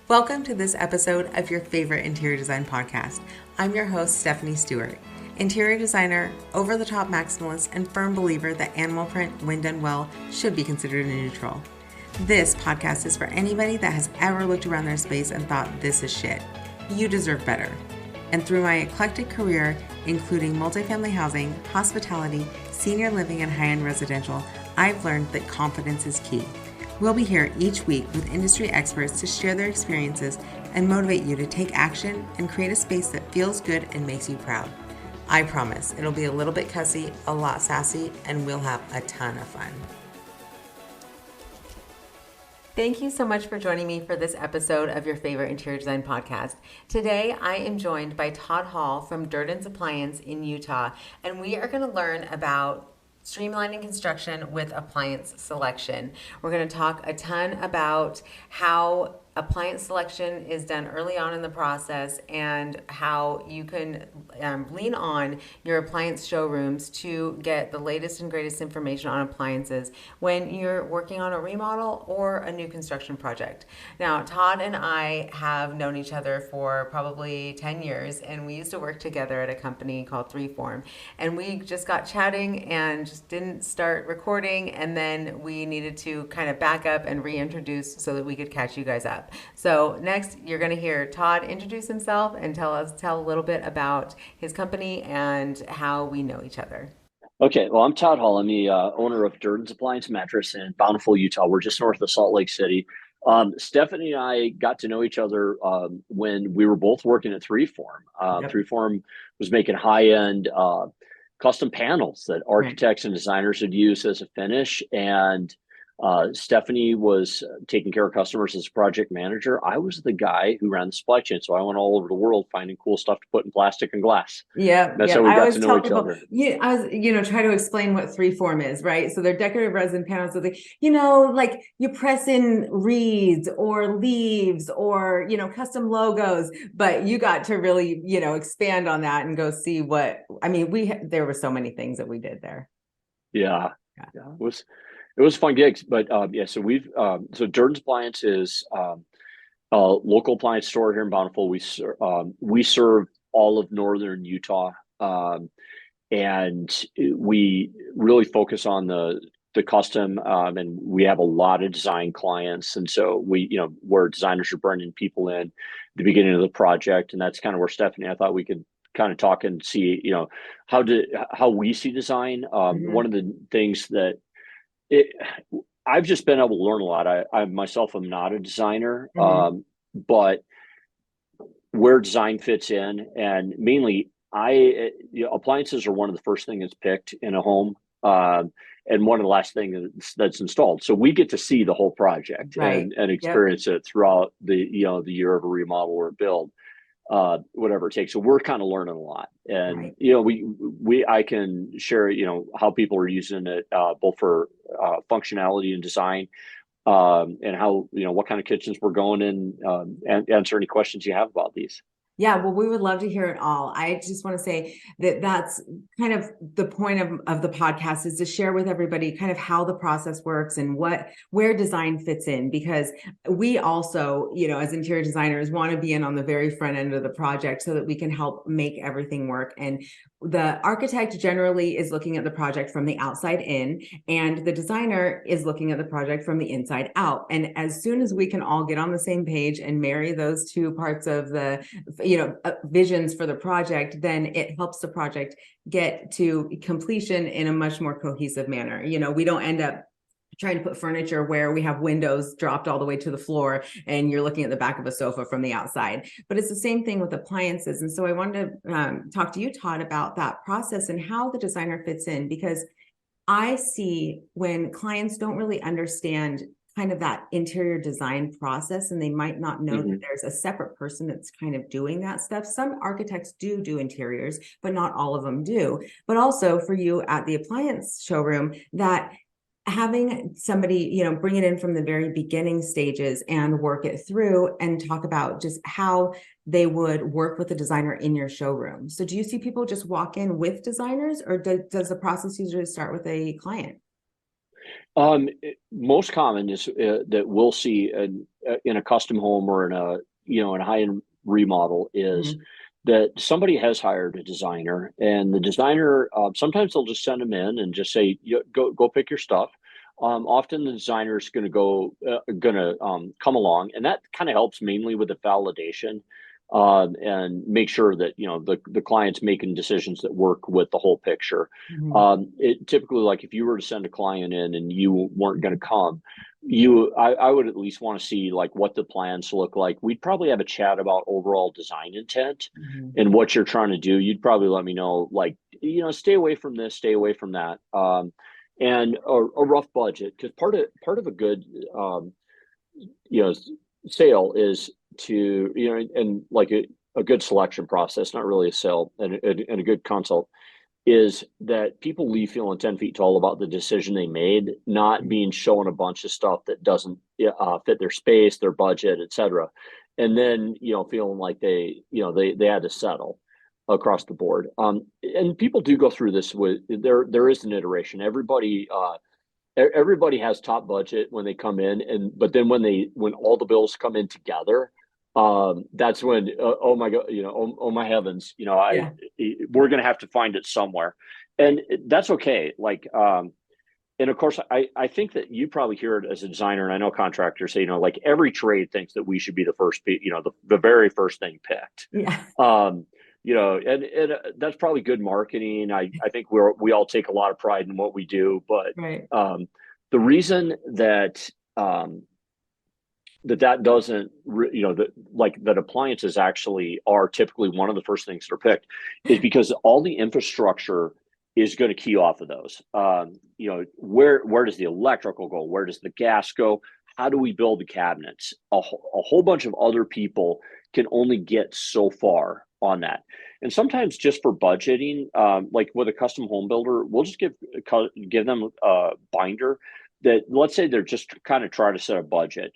Welcome to this episode of your favorite interior design podcast. I'm your host, Stephanie Stewart, interior designer, over-the-top maximalist, and firm believer that animal print, when done well, should be considered a neutral. This podcast is for anybody that has ever looked around their space and thought, this is shit. You deserve better. And through my eclectic career, including multifamily housing, hospitality, senior living, and high-end residential, I've learned that confidence is key. We'll be here each week with industry experts to share their experiences and motivate you to take action and create a space that feels good and makes you proud. I promise it'll be a little bit cussy, a lot sassy, and we'll have a ton of fun. Thank you so much for joining me for this episode of your favorite interior design podcast. Today, I am joined by Todd Hall from Appliance in Utah, and we are going to learn about streamlining construction with appliance selection. We're going to talk a ton about how appliance selection is done early on in the process and how you can lean on your appliance showrooms to get the latest and greatest information on appliances when you're working on a remodel or a new construction project. Now, Todd and I have known each other for probably 10 years, and we used to work together at a company called Freeform. And we just got chatting and just didn't start recording, and then we needed to kind of back up and reintroduce so that we could catch you guys up. So next, you're going to hear Todd introduce himself and tell a little bit about his company and how we know each other. Okay, well, I'm Todd Hall. I'm the owner of Durden's Appliance Mattress in Bountiful, Utah. We're just north of Salt Lake City. Stephanie and I got to know each other when we were both working at Freeform. Yep. Freeform was making high-end custom panels that architects and designers would use as a finish, and Stephanie was taking care of customers as a project manager. I was the guy who ran the supply chain. So I went all over the world finding cool stuff to put in plastic and glass. Yeah. That's how we got to know each people, other. Yeah, I was, try to explain what Freeform is, right? So they're decorative resin panels. So they, like you press in reeds or leaves or, custom logos, but you got to really, expand on that and go see there were so many things that we did there. Yeah. It was fun gigs, but so Durden's Appliance is a local appliance store here in Bountiful. We serve all of northern Utah, and we really focus on the custom, and we have a lot of design clients, and so where designers are bringing people in at the beginning of the project, and that's kind of where Stephanie, I thought we could kind of talk and see how we see design. One of the things that I've just been able to learn a lot. I myself am not a designer, but where design fits in, and mainly appliances are one of the first things that's picked in a home, and one of the last things that's installed. So we get to see the whole project and experience it throughout the year of a remodel or a build. Whatever it takes. So we're kind of learning a lot, and I can share how people are using it both for functionality and design, and how what kind of kitchens we're going in, and answer any questions you have about these. Yeah, well, we would love to hear it all. I just want to say that that's kind of the point of the podcast, is to share with everybody kind of how the process works and where design fits in, because we also, as interior designers, want to be in on the very front end of the project so that we can help make everything work. And the architect generally is looking at the project from the outside in, and the designer is looking at the project from the inside out. And as soon as we can all get on the same page and marry those two parts of the visions for the project, then it helps the project get to completion in a much more cohesive manner. We don't end up trying to put furniture where we have windows dropped all the way to the floor and you're looking at the back of a sofa from the outside. But it's the same thing with appliances. And so I wanted to talk to you, Todd, about that process and how the designer fits in, because I see when clients don't really understand kind of that interior design process, and they might not know that there's a separate person that's kind of doing that stuff. Some architects do interiors, but not all of them do. But also for you at the appliance showroom, that having somebody, bring it in from the very beginning stages and work it through and talk about just how they would work with a designer in your showroom. So do you see people just walk in with designers, or does the process usually start with a client? Most common is that we'll see in a custom home or in a high-end remodel is Mhm. that somebody has hired a designer, and the designer, sometimes they'll just send them in and just say, go pick your stuff. Often the designer is going to come along, and that kind of helps mainly with the validation, and make sure that the client's making decisions that work with the whole picture. Mhm. It typically, like if you were to send a client in and you weren't going to come, I would at least want to see like what the plans look like. We'd probably have a chat about overall design intent Mhm. and what you're trying to do. You'd probably let me know, like, stay away from this, stay away from that. And a rough budget, because part of a good you know sale is to and like a good selection process, not really a sale, and a good consult is that people leave feeling 10 feet tall about the decision they made, not being shown a bunch of stuff that doesn't fit their space, their budget, etc. And then, feeling like they had to settle across the board. And people do go through this with, there is an iteration. Everybody has top budget when they come in, but then when all the bills come in together, that's when, oh my god, oh my heavens, Yeah. we're gonna have to find it somewhere. Right. And that's okay. Like, and of course, I think that you probably hear it as a designer, and I know contractors say, like every trade thinks that we should be the first, the very first thing picked. Yeah. And that's probably good marketing. I think we all take a lot of pride in what we do, but Right. the reason that that doesn't, that appliances actually are typically one of the first things that are picked is because all the infrastructure is going to key off of those. Where does the electrical go? Where does the gas go? How do we build the cabinets? A whole bunch of other people can only get so far on that. And sometimes just for budgeting, like with a custom home builder, we'll just give them a binder that, let's say they're just kind of trying to set a budget.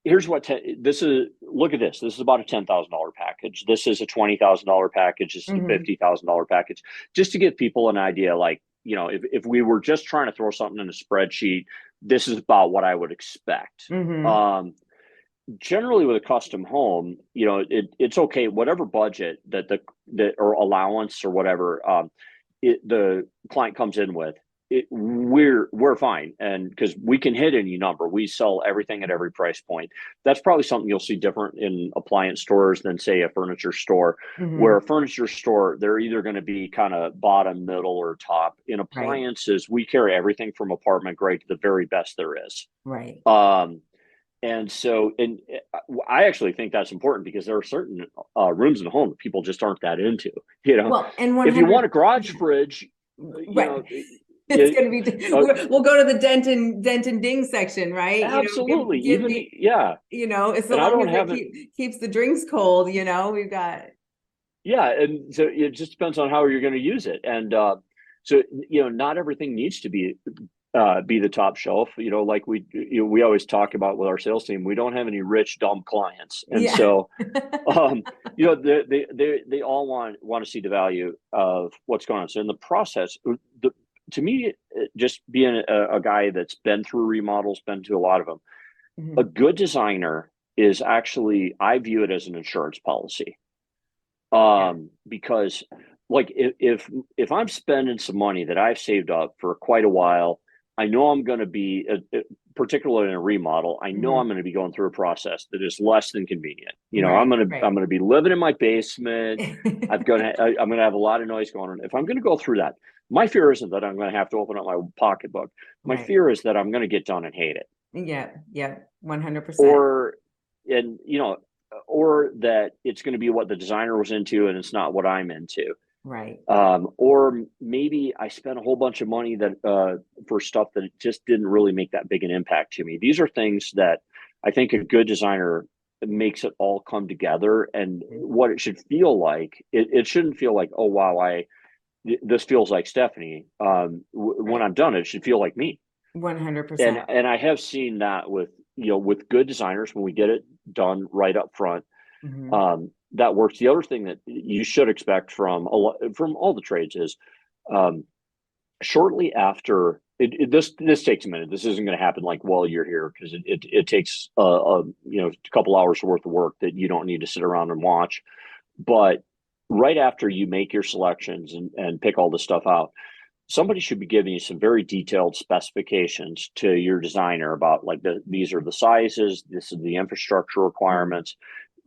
Here's what this is. Look at this. This is about a $10,000 package. This is a $20,000 package. This is a Mhm. $50,000 package. Just to give people an idea, like, if we were just trying to throw something in a spreadsheet, this is about what I would expect. Mhm. Generally with a custom home, it's okay, whatever budget that or allowance or whatever the client comes in with, we're fine, and because we can hit any number, we sell everything at every price point. That's probably something you'll see different in appliance stores than say a furniture store, where Mhm. a furniture store, they're either going to be kind of bottom, middle, or top. In Right. appliances, we carry everything from apartment grade to the very best there is. Right. And so, I actually think that's important because there are certain rooms in the home that people just aren't that into. Well, and If you want a 100%. garage fridge, Right. It's going to be, uh, we'll go to the dent and ding section, right? absolutely, Give even me, yeah. as And I long don't as it have it. keeps the drinks cold, we've got. Yeah, and so it just depends on how you're going to use it, and so not everything needs to be the top shelf. Like we always talk about with our sales team, we don't have any rich dumb clients, and Yeah. so they all want to see the value of what's going on. So in the process, to me, just being a guy that's been through remodels, been to a lot of them, a Mhm. good designer is actually, I view it as an insurance policy. Yeah. Because like if I'm spending some money that I've saved up for quite a while, I know I'm going to be, particularly in a remodel, I know Mhm. I'm going to be going through a process that is less than convenient. Right. I'm Right. going to be living in my basement. I'm going to have a lot of noise going on. If I'm going to go through that, my fear isn't that I'm going to have to open up my pocketbook. My Right. fear is that I'm going to get done and hate it. Yeah. Yeah. 100%. Or, and or that it's going to be what the designer was into and it's not what I'm into. Right. Or maybe I spent a whole bunch of money that for stuff that it just didn't really make that big an impact to me. These are things that I think a good designer makes it all come together. And what it should feel like, it shouldn't feel like, oh wow, this feels like Stephanie. When Right. I'm done, it should feel like me. 100%. And I have seen that with good designers, when we get it done right up front, Mhm. that works. The other thing that you should expect from all the trades is, shortly after this takes a minute. This isn't going to happen like while you're here, because it takes a couple hours worth of work that you don't need to sit around and watch. But right after you make your selections and pick all this stuff out, somebody should be giving you some very detailed specifications to your designer about, like, these are the sizes, this is the infrastructure requirements.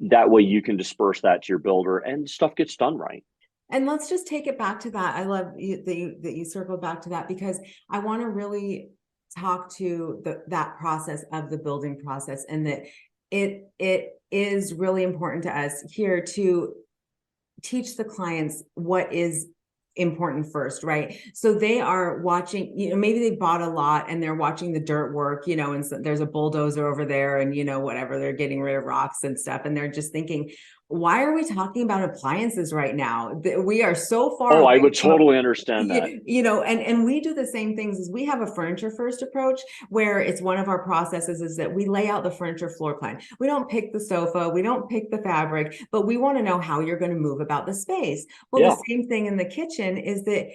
That way you can disperse that to your builder and stuff gets done right. And let's just take it back to that. I love that you circled back to that, because I want to really talk to that process of the building process, and that it is really important to us here to teach the clients what is important first, right? So they are watching, maybe they bought a lot and they're watching the dirt work, and so there's a bulldozer over there, and whatever, they're getting rid of rocks and stuff, and they're just thinking, why are we talking about appliances right now? We are so far away. I would from, totally understand that. And we do the same things. As we have a furniture first approach, where it's one of our processes is that we lay out the furniture floor plan. We don't pick the sofa, we don't pick the fabric, but we want to know how you're going to move about the space. Well, the same thing in the kitchen is that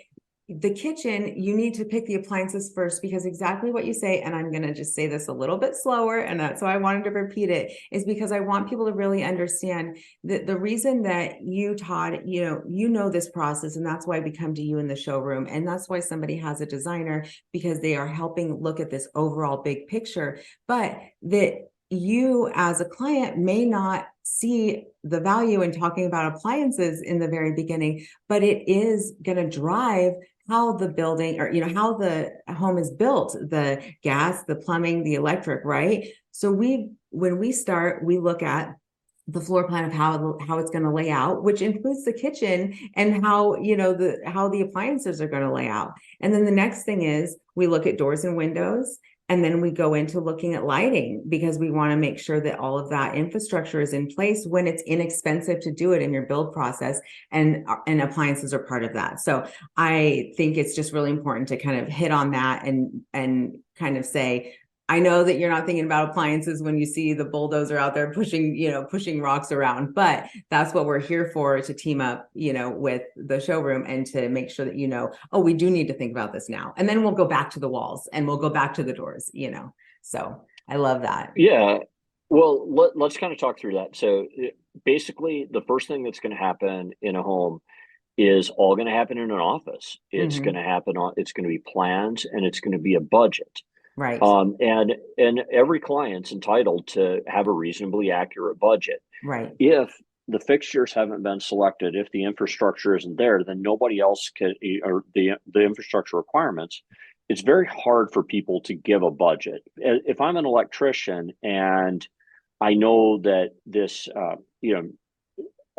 the kitchen, you need to pick the appliances first, because exactly what you say, and I'm going to just say this a little bit slower, and that's why I wanted to repeat it, is because I want people to really understand that the reason that you, Todd, this process, and that's why we come to you in the showroom, and that's why somebody has a designer, because they are helping look at this overall big picture, but that you as a client may not see the value in talking about appliances in the very beginning, but it is going to drive how the building, or how the home is built, the gas, the plumbing, the electric, right? So when we start, we look at the floor plan of how it's going to lay out, which includes the kitchen, and how the appliances are going to lay out. And then the next thing is we look at doors and windows, and then we go into looking at lighting, because we want to make sure that all of that infrastructure is in place when it's inexpensive to do it in your build process, and appliances are part of that. So I think it's just really important to kind of hit on that and kind of say, I know that you're not thinking about appliances when you see the bulldozer out there pushing rocks around, but that's what we're here for, to team up, with the showroom, and to make sure that, oh, we do need to think about this now. And then we'll go back to the walls, and we'll go back to the doors, So I love that. Yeah. Well, let's kind of talk through that. So basically, the first thing that's going to happen in a home is all going to happen in an office. It's going to happen it's going to be plans, and it's going to be a budget. Right. And every client's entitled to have a reasonably accurate budget. Right. If the fixtures haven't been selected, if the infrastructure isn't there, then nobody else can, or the infrastructure requirements, it's very hard for people to give a budget. If I'm an electrician and I know that this,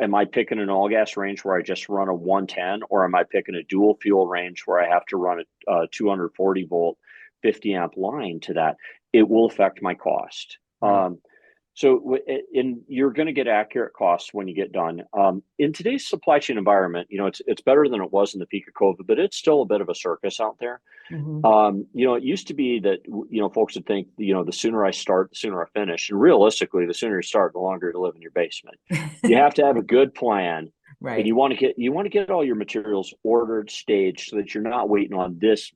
am I picking an all gas range where I just run a 110, or am I picking a dual fuel range where I have to run a 240 volt 50 amp line to that? It will affect my cost. Right. You're going to get accurate costs when you get done. In today's supply chain environment, it's better than it was in the peak of COVID, but it's still a bit of a circus out there. It used to be that, folks would think, the sooner I start, the sooner I finish. And realistically, the sooner you start, the longer you live in your basement. You have to have a good plan. Right. And you want to get all your materials ordered, staged, so that you're not waiting on this,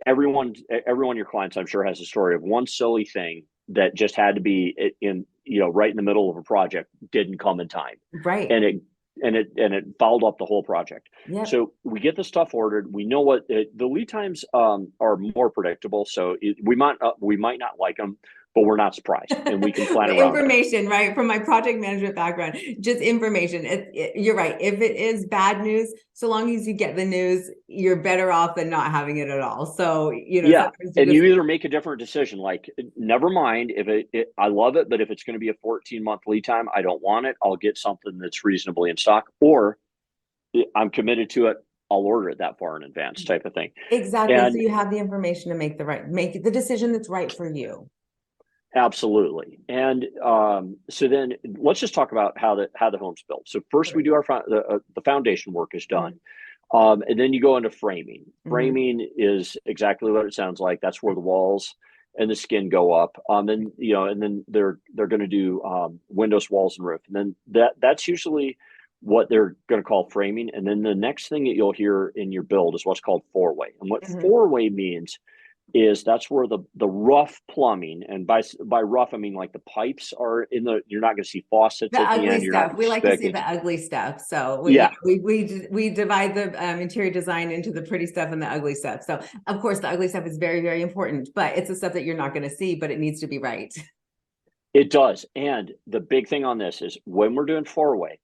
everyone, your clients, I'm sure, has a story of one silly thing that just had to be right in the middle of a project, didn't come in time. Right. And it fouled up the whole project. Yep. So we get the stuff ordered. We know what the lead times are more predictable. So we might not like them, but we're not surprised, and we can plan around information, right? From my project management background, just information. You're right. If it is bad news, so long as you get the news, you're better off than not having it at all. So, yeah. And you either make a different decision, like, never mind if I love it, but if it's going to be a 14-month lead time, I don't want it. I'll get something that's reasonably in stock, or I'm committed to it. I'll order it that far in advance, type of thing. Exactly. So you have the information to make the decision that's right for you. Absolutely. And so then let's just talk about how the home's built. So first, we do the foundation work is done. And then you go into framing. Framing is exactly what it sounds like. That's where the walls and the skin go up. And then they're going to do windows, walls, and roof. And then that's usually what they're going to call framing. And then the next thing that you'll hear in your build is what's called four-way. And what four-way means is that's where the rough plumbing, and by rough I mean like the pipes are in the, you're not going to see faucets The at the ugly end. stuff. We like to see the ugly stuff. So yeah, we divide the interior design into the pretty stuff and the ugly stuff. So of course the ugly stuff is very, very important, but it's the stuff that you're not going to see, but it needs to be right. It does. And the big thing on this is when we're doing four-way,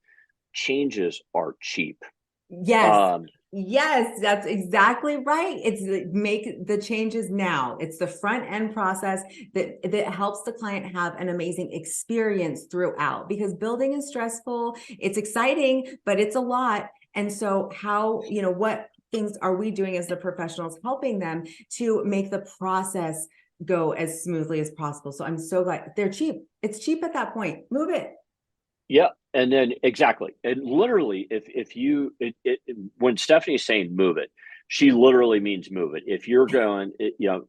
changes are cheap. Yes. Yes, that's exactly right. It's make the changes now. It's the front end process that helps the client have an amazing experience throughout, because building is stressful. It's exciting, but it's a lot. And so how, what things are we doing as the professionals helping them to make the process go as smoothly as possible? So I'm so glad they're cheap. It's cheap at that point. Move it. Yeah. And then exactly. And literally, if you, when Stephanie's saying move it, she literally means move it. If you're going,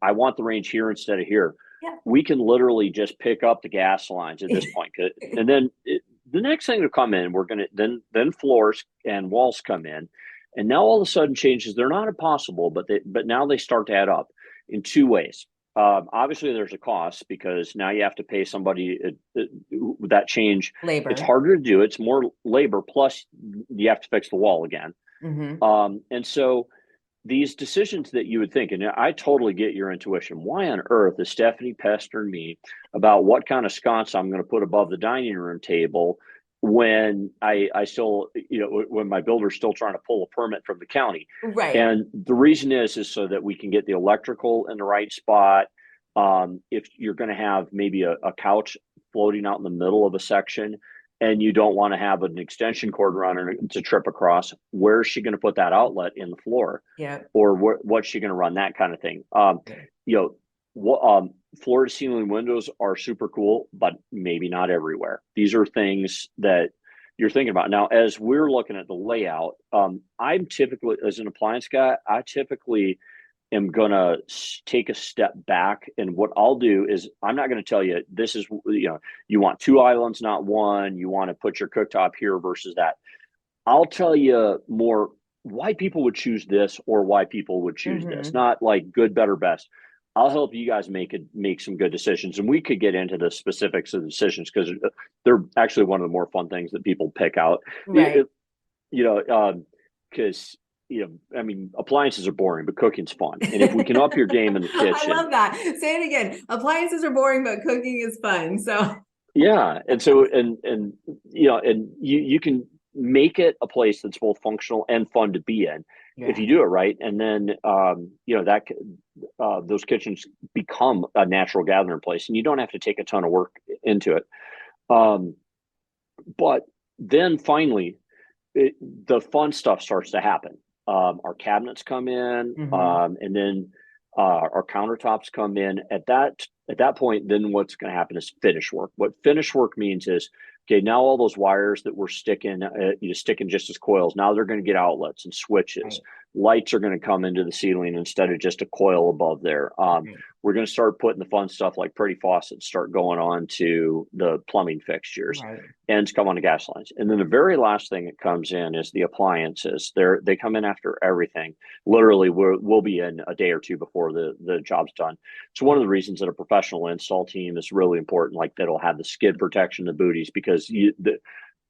I want the range here instead of here. Yeah. We can literally just pick up the gas lines at this point. And then the next thing to come in, we're going to, then floors and walls come in. And now all of a sudden changes, they're not impossible, but now they start to add up in two ways. Obviously there's a cost, because now you have to pay somebody that change. Labor. It's harder to do. It's more labor. Plus you have to fix the wall again. And so these decisions that you would think, and I totally get your intuition. Why on earth is Stephanie pestering me about what kind of sconce I'm going to put above the dining room table when I still, when my builder's still trying to pull a permit from the county? Right. And the reason is so that we can get the electrical in the right spot. If you're going to have maybe a couch floating out in the middle of a section, and you don't want to have an extension cord running to trip across, where's she going to put that outlet in the floor? Yeah. Or what's she going to run, that kind of thing. Floor to ceiling windows are super cool, but maybe not everywhere. These are things that you're thinking about. Now, as we're looking at the layout, I'm typically, as an appliance guy, I typically am going to take a step back. And what I'll do is, I'm not going to tell you, this is, you want two islands, not one. You want to put your cooktop here versus that. I'll tell you more why people would choose this or why people would choose this, not like good, better, best. I'll help you guys make some good decisions. And we could get into the specifics of the decisions, because they're actually one of the more fun things that people pick out. Right. Because, appliances are boring, but cooking's fun. And if we can up your game in the kitchen. I love that. Say it again. Appliances are boring, but cooking is fun. So yeah. And so, and you can make it a place that's both functional and fun to be in. Yeah. If you do it right. And then, those kitchens become a natural gathering place, and you don't have to take a ton of work into it. But then finally, the fun stuff starts to happen. Our cabinets come in, and then our countertops come in. At that point, then what's going to happen is finish work. What finish work means is, okay, now all those wires that we're sticking just as coils, now they're going to get outlets and switches. Right. Lights are going to come into the ceiling instead of just a coil above there. We're going to start putting the fun stuff like pretty faucets start going on to the plumbing fixtures, ends come on the gas lines. And then the very last thing that comes in is the appliances. They come in after everything. Literally, we'll be in a day or two before the job's done. So one of the reasons that a professional install team is really important, like that'll have the skid protection, the booties, because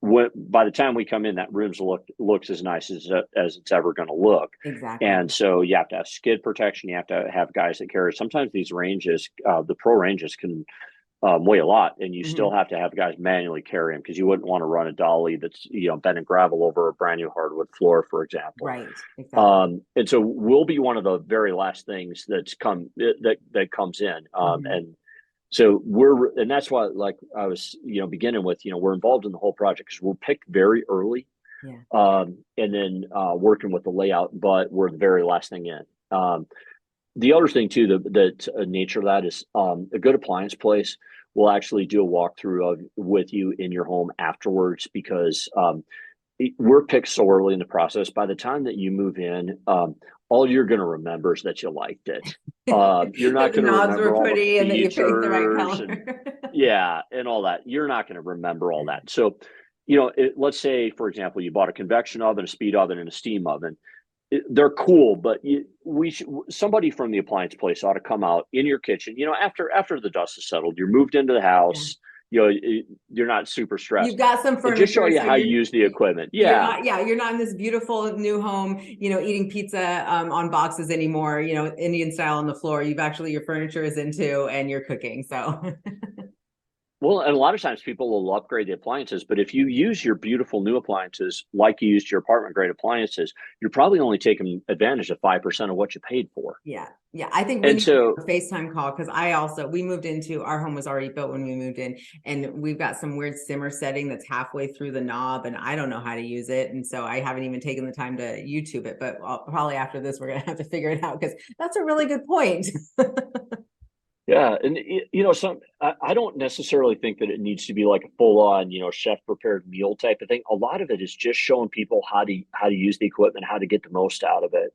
by the time we come in, that room's looks as nice as it's ever going to look. Exactly. And so you have to have skid protection. You have to have guys that carry. Sometimes these ranges, the pro ranges can weigh a lot, and you still have to have guys manually carry them, because you wouldn't want to run a dolly that's bent in gravel over a brand new hardwood floor, for example. Right. Exactly. And so we'll be one of the very last things that comes in. And so and that's why, like I was, beginning with, we're involved in the whole project because we're picked very early, and then working with the layout, but we're the very last thing in. The other thing too, that nature of that is a good appliance place will actually do a walkthrough with you in your home afterwards, because we're picked so early in the process. By the time that you move in, all you're going to remember is that you liked it. You're not going to remember all the features, and that you picked the right color. and all that. You're not going to remember all that. So, let's say, for example, you bought a convection oven, a speed oven, and a steam oven. They're cool, but somebody from the appliance place ought to come out in your kitchen, after the dust is settled, you're moved into the house, you're not super stressed. You've got some And furniture. just show you how you use the equipment. Yeah. You're not in this beautiful new home, eating pizza on boxes anymore, Indian style on the floor. Your furniture is into and you're cooking. So Well, and a lot of times people will upgrade the appliances, but if you use your beautiful new appliances like you used your apartment grade appliances, you're probably only taking advantage of 5% of what you paid for. Yeah. I think we need to do a FaceTime call, because we moved into, our home was already built when we moved in, and we've got some weird simmer setting that's halfway through the knob, and I don't know how to use it. And so I haven't even taken the time to YouTube it, but probably after this, we're going to have to figure it out, because that's a really good point. Yeah. And, I don't necessarily think that it needs to be like a full on, chef prepared meal type of thing. A lot of it is just showing people how to use the equipment, how to get the most out of it.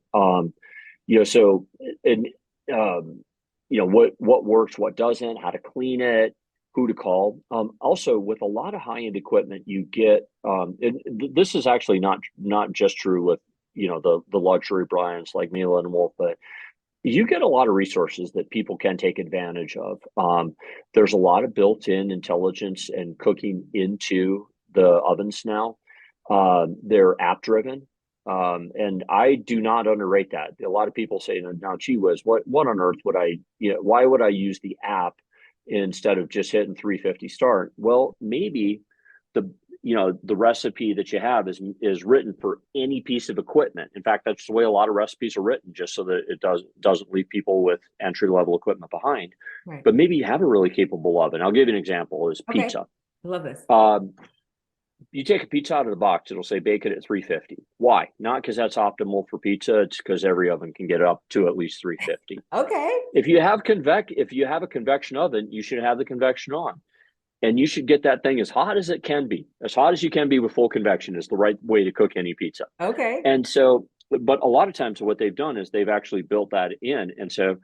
What works, what doesn't, how to clean it, who to call. Also, with a lot of high end equipment, you get, and this is actually not just true with, the luxury brands like Miele and Wolf, but you get a lot of resources that people can take advantage of. There's a lot of built-in intelligence and cooking into the ovens now. They're app-driven, and I do not underrate that. A lot of people say, now, gee whiz, what on earth would why would I use the app instead of just hitting 350 start? Well, maybe the recipe that you have is written for any piece of equipment. In fact, that's the way a lot of recipes are written, just so that it doesn't leave people with entry level equipment behind. Right. But maybe you have a really capable oven. I'll give you an example: is pizza. Okay. I love this. You take a pizza out of the box, it'll say bake it at 350. Why? Not because that's optimal for pizza. It's because every oven can get up to at least 350. Okay. If you have a convection oven, you should have the convection on. And you should get that thing as hot as it can be. As hot as you can be with full convection is the right way to cook any pizza. Okay. And so, but a lot of times what they've done is they've actually built that in. And so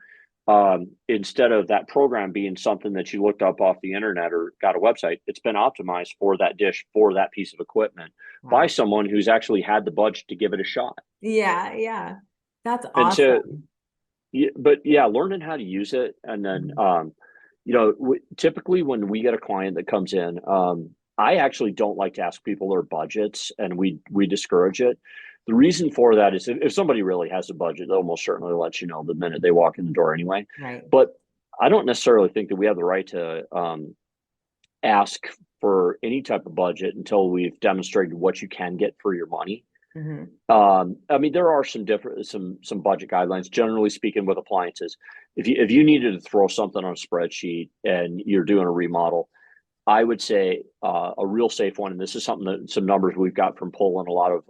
instead of that program being something that you looked up off the internet or got a website, it's been optimized for that dish, for that piece of equipment, by someone who's actually had the budget to give it a shot. Yeah. That's awesome. And so, learning how to use it. And then, typically when we get a client that comes in, I actually don't like to ask people their budgets, and we discourage it. The reason for that is if somebody really has a budget, they'll most certainly let you know the minute they walk in the door anyway. Right. But I don't necessarily think that we have the right to ask for any type of budget until we've demonstrated what you can get for your money. Mm-hmm. There are some budget guidelines, generally speaking, with appliances. If you needed to throw something on a spreadsheet and you're doing a remodel, I would say a real safe one, and this is some numbers we've got from polling a lot of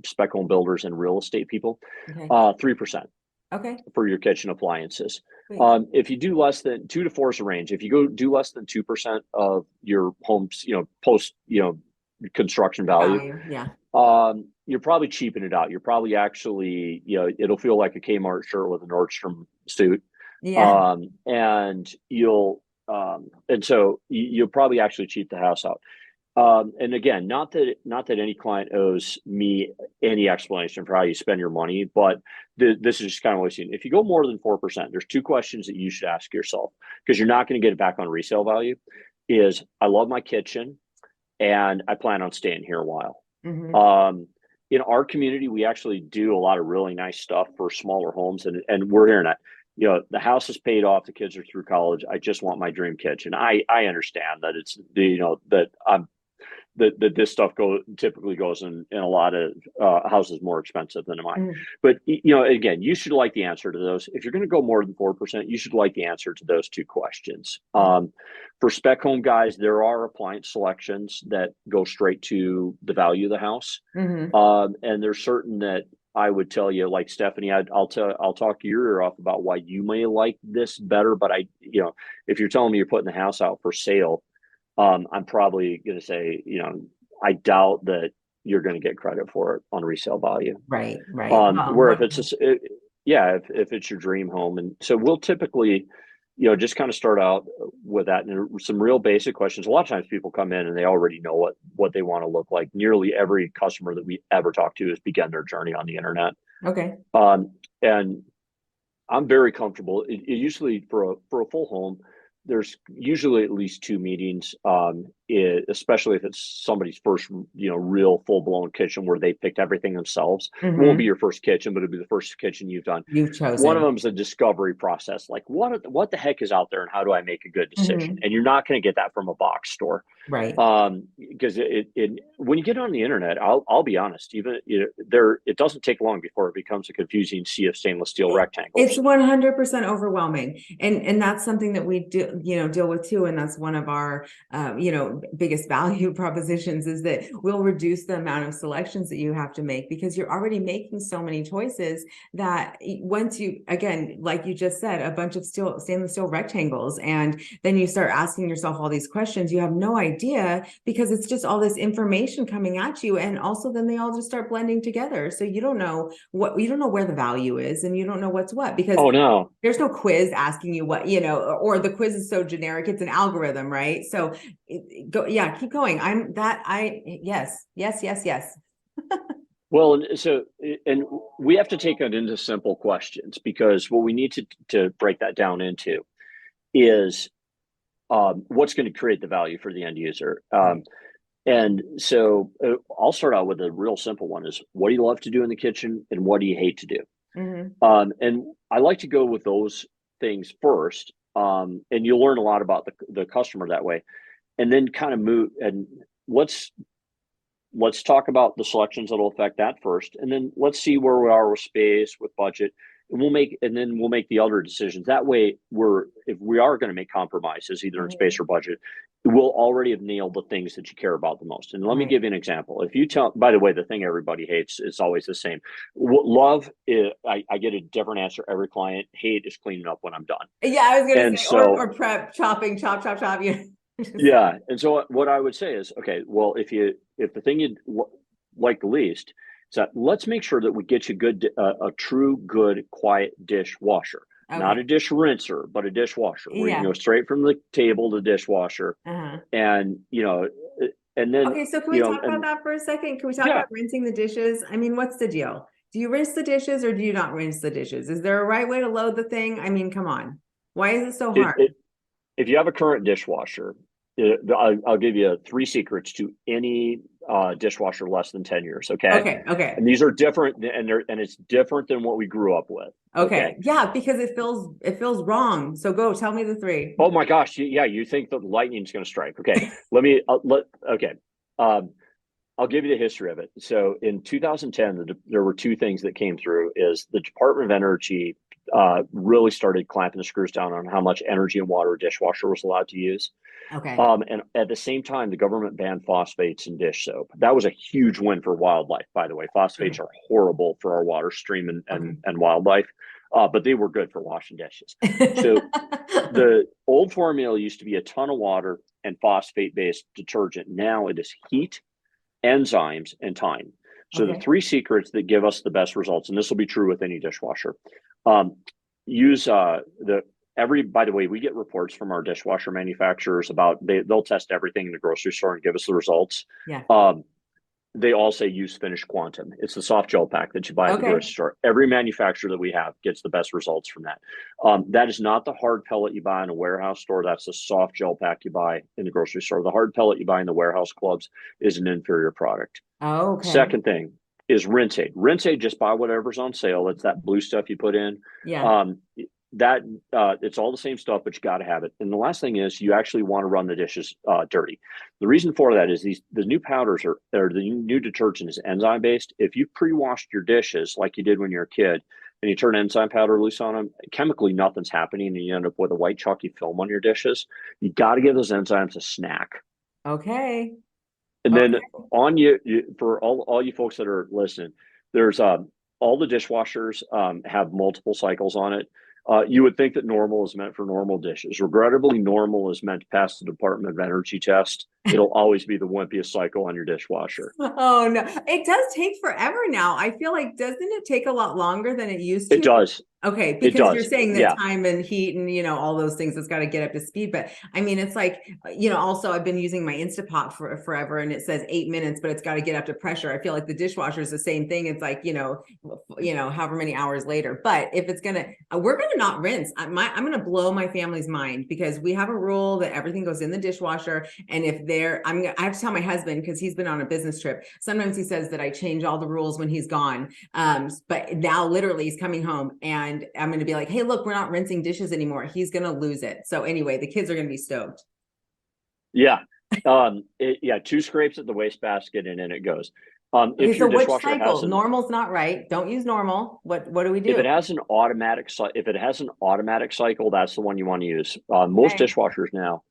spec home builders and real estate people, 3%. Okay. For your kitchen appliances. If you do less than 2 to 4 is the range. If you go do less than 2% of your home's, post, construction value, you're probably cheaping it out. You're probably actually, it'll feel like a Kmart shirt with a Nordstrom suit. Yeah. And so you'll probably actually cheap the house out. And again, not that any client owes me any explanation for how you spend your money, but this is just kind of what I've seen. If you go more than 4%, there's 2 questions that you should ask yourself, because you're not going to get it back on resale value. Is, I love my kitchen and I plan on staying here a while. Mm-hmm. In our community, we actually do a lot of really nice stuff for smaller homes, and we're hearing that. The house is paid off, the kids are through college. I just want my dream kitchen. I understand that it's that this stuff typically goes in a lot of houses more expensive than mine. Mm. But again, you should like the answer to those. If you're going to go more than 4%, you should like the answer to those 2 questions. For spec home guys, there are appliance selections that go straight to the value of the house. Mm-hmm. And there's certain that I would tell you, like Stephanie, I'll talk your ear off about why you may like this better. But if you're telling me you're putting the house out for sale, I'm probably going to say, I doubt that you're going to get credit for it on resale value. Right. Where if it's if it's your dream home, and so we'll typically, just kind of start out with that and some real basic questions. A lot of times people come in and they already know what they want to look like. Nearly every customer that we ever talk to has begun their journey on the internet. Okay. And I'm very comfortable. It usually for a full home, there's usually at least 2 meetings, especially if it's somebody's first, real full blown kitchen where they picked everything themselves. It won't be your first kitchen, but it'll be the first kitchen you've done. You've chosen. One of them is a discovery process. Like what the heck is out there and how do I make a good decision? And you're not going to get that from a box store. Right. Because when you get on the internet, I'll be honest, even it doesn't take long before it becomes a confusing sea of stainless steel rectangles. It's 100% overwhelming. And that's something that we do, deal with too. And that's one of our, biggest value propositions is that we'll reduce the amount of selections that you have to make because you're already making so many choices that once you, again, like you just said, a bunch of stainless steel rectangles, and then you start asking yourself all these questions, you have no idea because it's just all this information coming at you. And also then they all just start blending together. So you don't know where the value is and you don't know what's what because there's no quiz asking you what, or the quiz is so generic. It's an algorithm, right? So keep going. Yes. Well, and we have to take that into simple questions because what we need to break that down into is what's going to create the value for the end user. And so I'll start out with a real simple one is what do you love to do in the kitchen and what do you hate to do? And I like to go with those things first. And you'll learn a lot about the customer that way. And then kind of move and let's talk about the selections that'll affect that first. And then let's see where we are with space, with budget. And we'll make the other decisions. That way if we are going to make compromises, either in space or budget, we'll already have nailed the things that you care about the most. And let me give you an example. If you by the way, the thing everybody hates is always the same. Love, I get a different answer every client. Hate is cleaning up when I'm done. Yeah, I was going to say, or prep, chopping, chop. Yeah. And so what I would say is, okay, well, if the thing you like the least is that let's make sure that we get you a true, good, quiet dishwasher. Okay. Not a dish rinser, but a dishwasher where you can go straight from the table to dishwasher. And, and then. Okay. So can we talk about that for a second? Can we talk about rinsing the dishes? I mean, what's the deal? Do you rinse the dishes or do you not rinse the dishes? Is there a right way to load the thing? I mean, come on. Why is it so hard? If you have a current dishwasher, I'll give you 3 secrets to any dishwasher less than 10 years. Okay. And these are different, and it's different than what we grew up with. Okay. Yeah, because it feels wrong. So go tell me the 3. Oh my gosh. Yeah, you think that lightning's going to strike? Okay. I'll give you the history of it. So in 2010, there were 2 things that came through. Is the Department of Energy really started clamping the screws down on how much energy and water a dishwasher was allowed to use. Okay. And at the same time, the government banned phosphates in dish soap. That was a huge win for wildlife, by the way. Phosphates are horrible for our water stream and wildlife, but they were good for washing dishes. So the old formula used to be a ton of water and phosphate-based detergent. Now it is heat, enzymes, and time. So the 3 secrets that give us the best results, and this will be true with any dishwasher, use by the way, we get reports from our dishwasher manufacturers about they'll test everything in the grocery store and give us the results. Yeah. They all say use Finish Quantum. It's the soft gel pack that you buy at the grocery store. Every manufacturer that we have gets the best results from that. That is not the hard pellet you buy in a warehouse store. That's the soft gel pack you buy in the grocery store. The hard pellet you buy in the warehouse clubs is an inferior product. Second thing is rinse aid. Rinse aid, just buy whatever's on sale. It's that blue stuff you put in. Yeah. It's all the same stuff, but you got to have it. And the last thing is you actually want to run the dishes dirty. The reason for that is the new powders or the new detergent is enzyme based. If you pre-washed your dishes like you did when you were a kid and you turn enzyme powder loose on them, chemically nothing's happening and you end up with a white chalky film on your dishes. You got to give those enzymes a snack. Okay. And then on you for all you folks that are listening, there's all the dishwashers have multiple cycles on it. You would think that normal is meant for normal dishes. Regrettably, normal is meant to pass the Department of Energy test it'll always be the wimpiest cycle on your dishwasher. Oh no, it does take forever now. I feel like, doesn't it take a lot longer than it used to? It does. Okay, It because you're does. saying that Yeah. time and heat and, all those things, it's got to get up to speed. But I mean, it's like, also I've been using my Instapot for forever and it says 8 minutes, but it's got to get up to pressure. I feel like the dishwasher is the same thing. It's like, however many hours later. But if it's we're going to not rinse. I'm going to blow my family's mind, because we have a rule that everything goes in the dishwasher. And if I have to tell my husband, because he's been on a business trip. Sometimes he says that I change all the rules when he's gone. But now literally he's coming home and I'm going to be like, hey, look, we're not rinsing dishes anymore. He's going to lose it. So anyway, the kids are going to be stoked. Yeah. 2 scrapes at the wastebasket and in it goes. Okay, so which cycle? Normal's not right. Don't use normal. What do we do? If it has an automatic cycle, that's the one you want to use. Most dishwashers now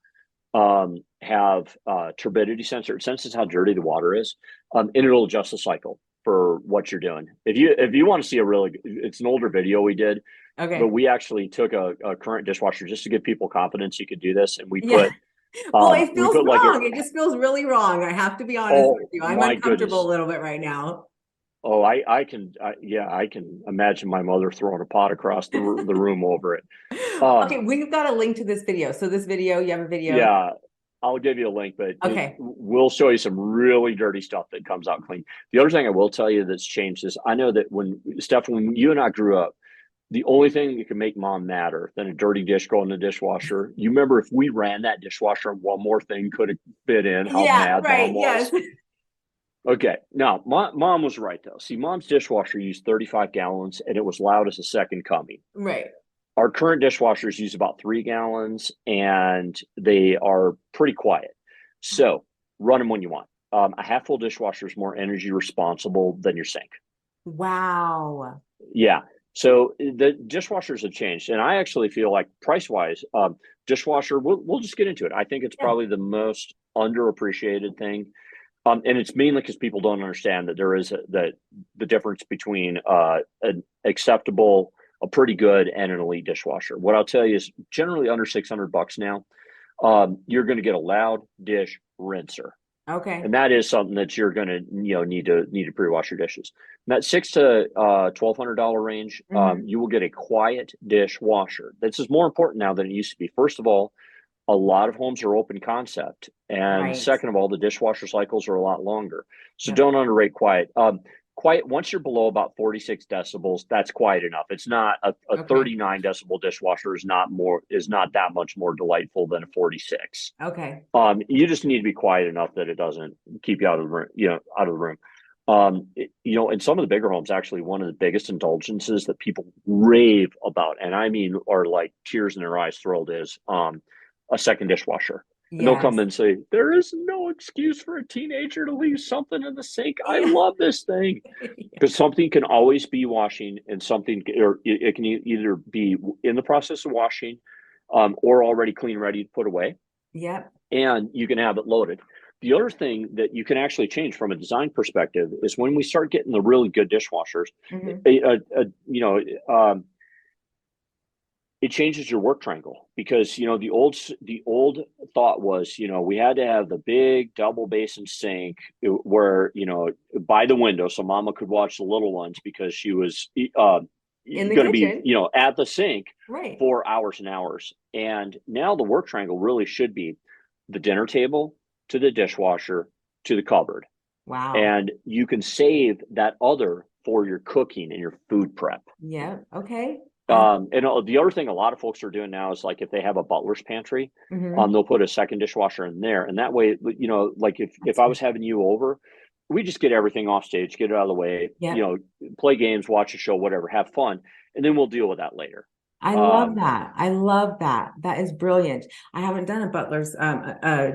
have turbidity sensor. It senses how dirty the water is, and it'll adjust the cycle for what you're doing. If you want to see it's an older video we did, but we actually took a current dishwasher just to give people confidence you could do this, and we put. Well, it feels wrong. It just feels really wrong. I have to be honest with you. I'm uncomfortable a little bit right now. Oh, I can imagine my mother throwing a pot across the room over it. Okay, we've got a link to this video. So this video, you have a video? Yeah, I'll give you a link, but we'll show you some really dirty stuff that comes out clean. The other thing I will tell you that's changed is, I know that when you and I grew up, the only thing that can make mom madder than a dirty dish going in the dishwasher, you remember if we ran that dishwasher and one more thing could have fit in, how mad mom was. Yes. Okay, now mom was right though. See, mom's dishwasher used 35 gallons and it was loud as a second coming. Right. Our current dishwashers use about 3 gallons and they are pretty quiet. So run them when you want. A half full dishwasher is more energy responsible than your sink. Wow. Yeah. So the dishwashers have changed. And I actually feel like price wise, dishwasher, we'll just get into it. I think it's probably the most underappreciated thing. And it's mainly because people don't understand that there is the difference between an acceptable, a pretty good, and an elite dishwasher. What I'll tell you is generally under $600 now, you're going to get a loud dish rinser. Okay. And that is something that you're going to need to pre-wash your dishes. In that $600 to $1,200 range, you will get a quiet dishwasher. This is more important now than it used to be. First of all, a lot of homes are open concept. And second of all, the dishwasher cycles are a lot longer. So don't underrate quiet. Quiet, once you're below about 46 decibels, that's quiet enough. It's not a 39 decibel dishwasher is not that much more delightful than a 46. Okay. You just need to be quiet enough that it doesn't keep you out of the room. In some of the bigger homes, actually, one of the biggest indulgences that people rave about, and I mean, are like tears in their eyes thrilled, is a second dishwasher. And they'll come and say, there is no excuse for a teenager to leave something in the sink. I love this thing. Because something can always be washing, and it can either be in the process of washing or already clean, ready to put away. Yep. And you can have it loaded. The other thing that you can actually change from a design perspective is when we start getting the really good dishwashers, it changes your work triangle, because the old thought was we had to have the big double basin sink where by the window so mama could watch the little ones, because she was going to be at the sink for hours and hours. And now the work triangle really should be the dinner table to the dishwasher to the cupboard. Wow. And you can save that other for your cooking and your food prep. Yeah. Okay. And the other thing a lot of folks are doing now is, like, if they have a butler's pantry, they'll put a second dishwasher in there. And that way, like if I was having you over, we just get everything off stage, get it out of the way, play games, watch a show, whatever, have fun. And then we'll deal with that later. I love that. I love that. That is brilliant. I haven't done a butler's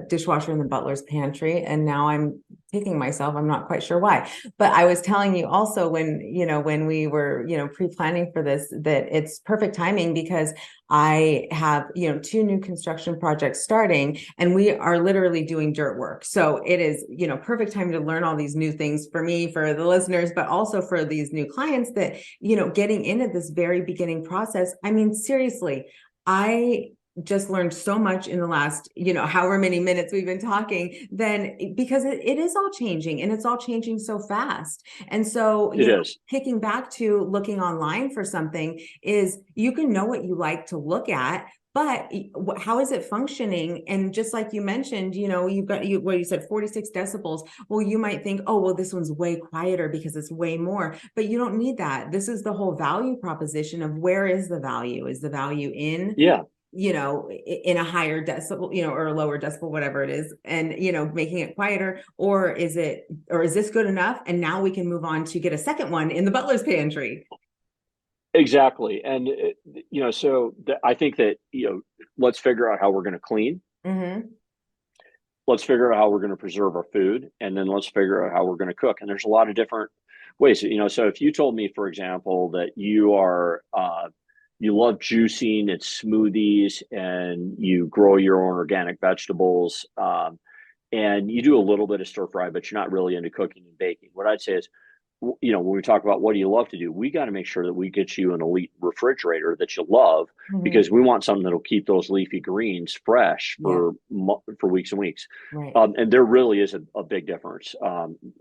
dishwasher in the butler's pantry, and now I'm kicking myself. I'm not quite sure why. But I was telling you also when we were, pre-planning for this, that it's perfect timing, because I have, 2 new construction projects starting, and we are literally doing dirt work. So it is, perfect time to learn all these new things for me, for the listeners, but also for these new clients that, getting into this very beginning process. I mean, seriously, I just learned so much in the last, however many minutes we've been talking, then because it is all changing, and it's all changing so fast. And so, kicking back to looking online for something is, you can know what you like to look at, but how is it functioning? And just like you mentioned, you've got what you said, 46 decibels. Well, you might think, oh, well, this one's way quieter because it's way more, but you don't need that. This is the whole value proposition of, where is the value? Is the value in, in a higher decibel, or a lower decibel, whatever it is, and, making it quieter, or is this good enough? And now we can move on to get a second one in the butler's pantry. Exactly. And, I think that, let's figure out how we're going to clean. Mm-hmm. Let's figure out how we're going to preserve our food. And then let's figure out how we're going to cook. And there's a lot of different ways, so if you told me, for example, that you love juicing and smoothies, and you grow your own organic vegetables, and you do a little bit of stir fry, but you're not really into cooking and baking, what I'd say is, when we talk about what do you love to do, we got to make sure that we get you an elite refrigerator that you love, because we want something that'll keep those leafy greens fresh for weeks and weeks. Right. And there really is a big difference,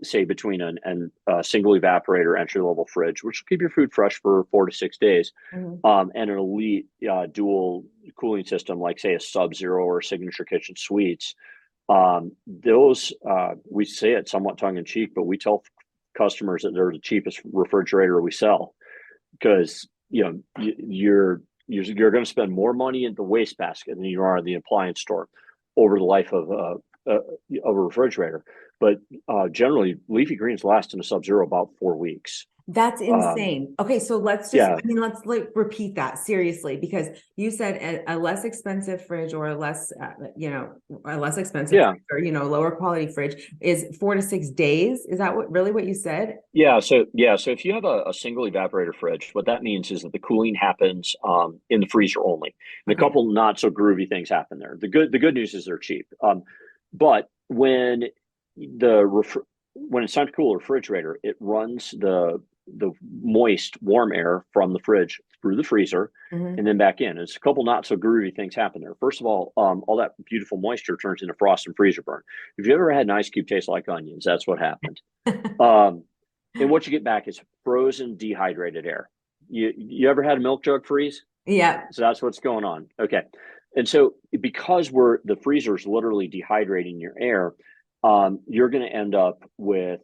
say, between a single evaporator entry level fridge, which will keep your food fresh for 4 to 6 days, and an elite dual cooling system, like, say, a Sub-Zero or Signature Kitchen Suites. Those, we say it somewhat tongue in cheek, but we tell customers that they're the cheapest refrigerator we sell, because you're going to spend more money in the wastebasket than you are in the appliance store over the life of a refrigerator. But generally, leafy greens last in a Sub-Zero about 4 weeks. That's insane. Okay, so let's just, let's repeat that seriously, because you said a less expensive fridge, or a less, expensive, or, lower quality fridge is 4 to 6 days. Is that what you said? Yeah. So if you have a single evaporator fridge, what that means is that the cooling happens in the freezer only. And a couple not so groovy things happen there. The good news is they're cheap. But when it's time to cool a refrigerator, it runs the moist, warm air from the fridge through the freezer and then back in. It's a couple not so groovy things happen there. First of all that beautiful moisture turns into frost and freezer burn. If you ever had an ice cube taste like onions, that's what happened. And what you get back is frozen, dehydrated air. You ever had a milk jug freeze? Yeah. So that's what's going on. Okay. And so, because the freezer's literally dehydrating your air, you're going to end up with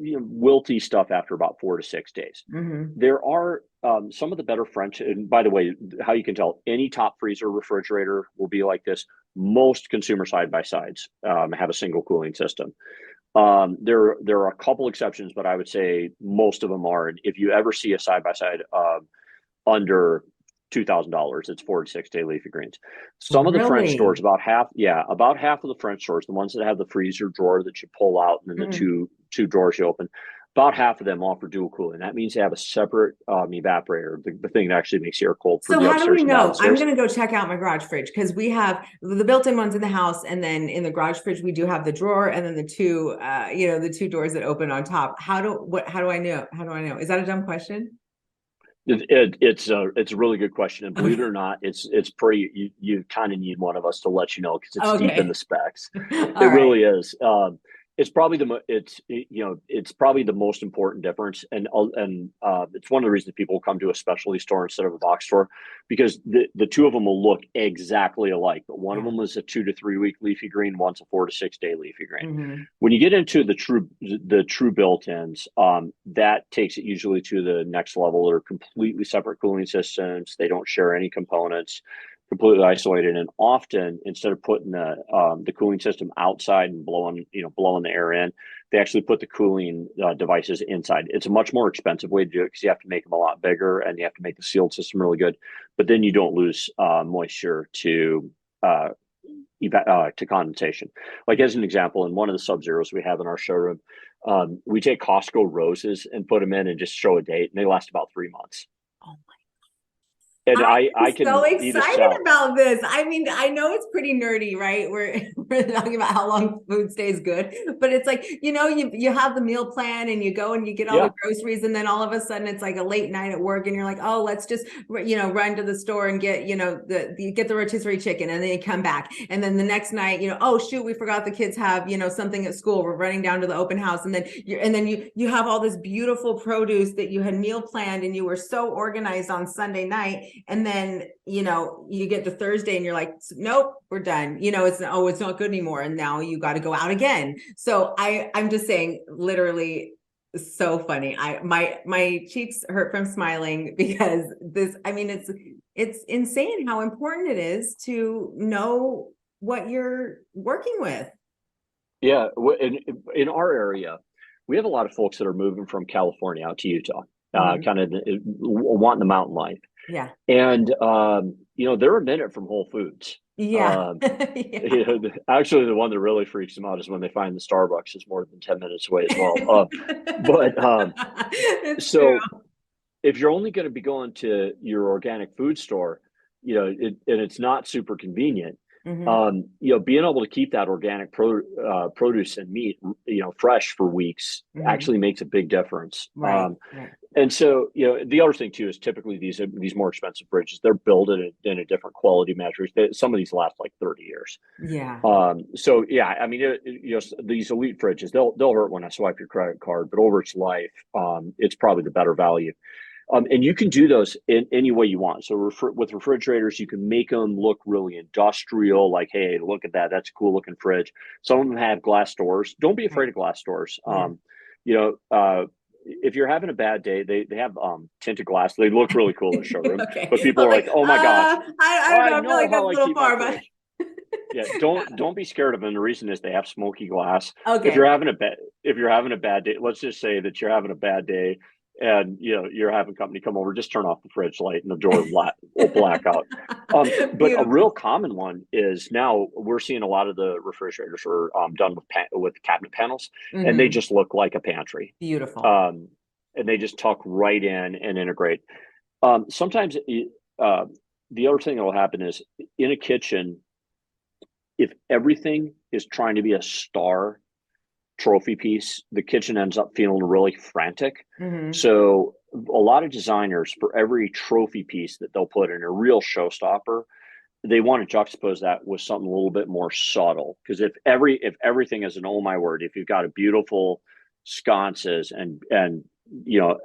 wilty stuff after about 4 to 6 days. There are some of the better French, and by the way, how you can tell any top freezer refrigerator will be like this. Most consumer side-by-sides have a single cooling system. There are a couple exceptions, but I would say most of them are. If you ever see a side-by-side under $2,000, it's 4 to 6 day leafy greens. Some of the French stores, about half of the French stores, the ones that have the freezer drawer that you pull out, and then the two drawers you open, about half of them offer dual cooling. That means they have a separate evaporator, the thing that actually makes the air cold. So how do we know? I'm going to go check out my garage fridge, because we have the built-in ones in the house, and then in the garage fridge we do have the drawer, and then the two doors that open on top. How do I know? Is that a dumb question? It's a really good question, and believe it or not, it's pretty. You kind of need one of us to let you know, because it's deep in the specs. It really is. It's probably it's probably the most important difference, and it's one of the reasons people come to a specialty store instead of a box store, because the two of them will look exactly alike, but one of them is a 2 to 3 week leafy green, one's a 4 to 6 day leafy green. When you get into the true built-ins, that takes it usually to the next level. They're completely separate cooling systems. They don't share any components. Completely isolated, and often, instead of putting the cooling system outside and blowing the air in, they actually put the cooling devices inside. It's a much more expensive way to do it, because you have to make them a lot bigger, and you have to make the sealed system really good. But then you don't lose moisture to condensation. Like, as an example, in one of the Sub-Zeros we have in our showroom, we take Costco roses and put them in and just show a date, and they last about 3 months. Oh And I I'm can so either excited sell. about this. I mean, I know it's pretty nerdy, right? We're talking about how long food stays good, but it's like, you have the meal plan and you go and you get all Yeah. the groceries, and then all of a sudden it's like a late night at work and you're like, oh, let's just run to the store and get, get the rotisserie chicken, and then you come back. And then the next night, oh shoot, we forgot the kids have, something at school. We're running down to the open house, and then you have all this beautiful produce that you had meal planned and you were so organized on Sunday night. And then, you get to Thursday and you're like, nope, we're done. It's not good anymore. And now you got to go out again. So I'm just saying, literally, so funny. My cheeks hurt from smiling because it's insane how important it is to know what you're working with. Yeah. In our area, we have a lot of folks that are moving from California out to Utah, kind of wanting the mountain life. Yeah. And, they're a minute from Whole Foods. Yeah. Yeah. Actually, the one that really freaks them out is when they find the Starbucks is more than 10 minutes away as well. It's So true. if you're only going to be going to your organic food store, and it's not super convenient, Mhm. being able to keep that organic produce and meat, fresh for weeks Mhm. actually makes a big difference. Right. Right. And so, the other thing too is typically these more expensive fridges, they're built in a different quality measures. Some of these last like 30 years. Yeah. So yeah, I mean, these elite fridges, they'll hurt when I swipe your credit card, but over its life, it's probably the better value. And you can do those in any way you want. So with refrigerators, you can make them look really industrial, like, hey, look at that. That's a cool looking fridge. Some of them have glass doors. Don't be afraid Right. of glass doors. Yeah. You know, if you're having a bad day, they have tinted glass. They look really cool in a showroom, Okay. but people I was are like, like, oh my gosh, I don't I know. I feel know like that's how a I little keep my far, but fridge. Yeah, don't be scared of them. The reason is they have smoky glass. If you're okay. having a bad day, let's just say that you're having a bad day and you're having company come over, just turn off the fridge light and the door will black out. But a real Beautiful. common one is now we're seeing a lot of the refrigerators are done with cabinet panels, and they Hmm. just look like a pantry. Beautiful. Um, and they just tuck right in and integrate. Sometimes the other thing that will happen is in a kitchen, if everything is trying to be a star trophy piece, the kitchen ends up feeling really frantic. Hmm. So a lot of designers, for every trophy piece that they'll put in a real showstopper, they want to juxtapose that with something a little bit more subtle. Because if everything is an oh my word, if you've got a beautiful sconces and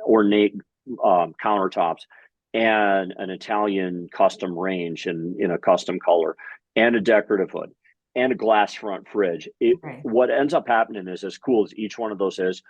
ornate countertops and an Italian custom range in a custom color and a decorative hood and a glass front fridge, Right. what ends up happening is, as cool as each one of those is,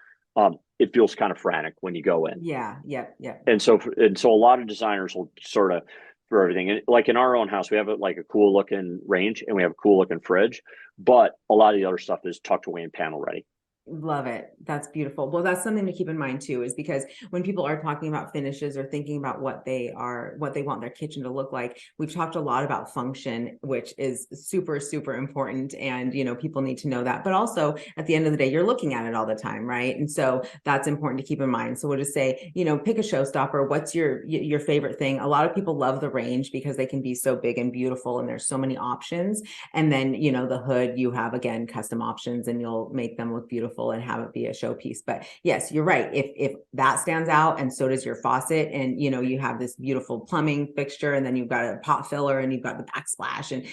it feels kind of frantic when you go in. Yeah. Yep. Yep. And so a lot of designers will sort of, for everything, and like in our own house, we have like a cool looking range and we have a cool looking fridge, but a lot of the other stuff is tucked away and panel ready. Love it. That's beautiful. Well, that's something to keep in mind too, is because when people are talking about finishes or thinking about what they want their kitchen to look like, we've talked a lot about function, which is super, super important. And, people need to know that, but also at the end of the day, you're looking at it all the time. Right. And so that's important to keep in mind. So we'll just say, pick a showstopper. What's your favorite thing? A lot of people love the range because they can be so big and beautiful and there's so many options. And then, the hood, you have, again, custom options and you'll make them look beautiful and have it be a showpiece. But yes, you're right. If that stands out and so does your faucet, and you have this beautiful plumbing fixture, and then you've got a pot filler and you've got the backsplash and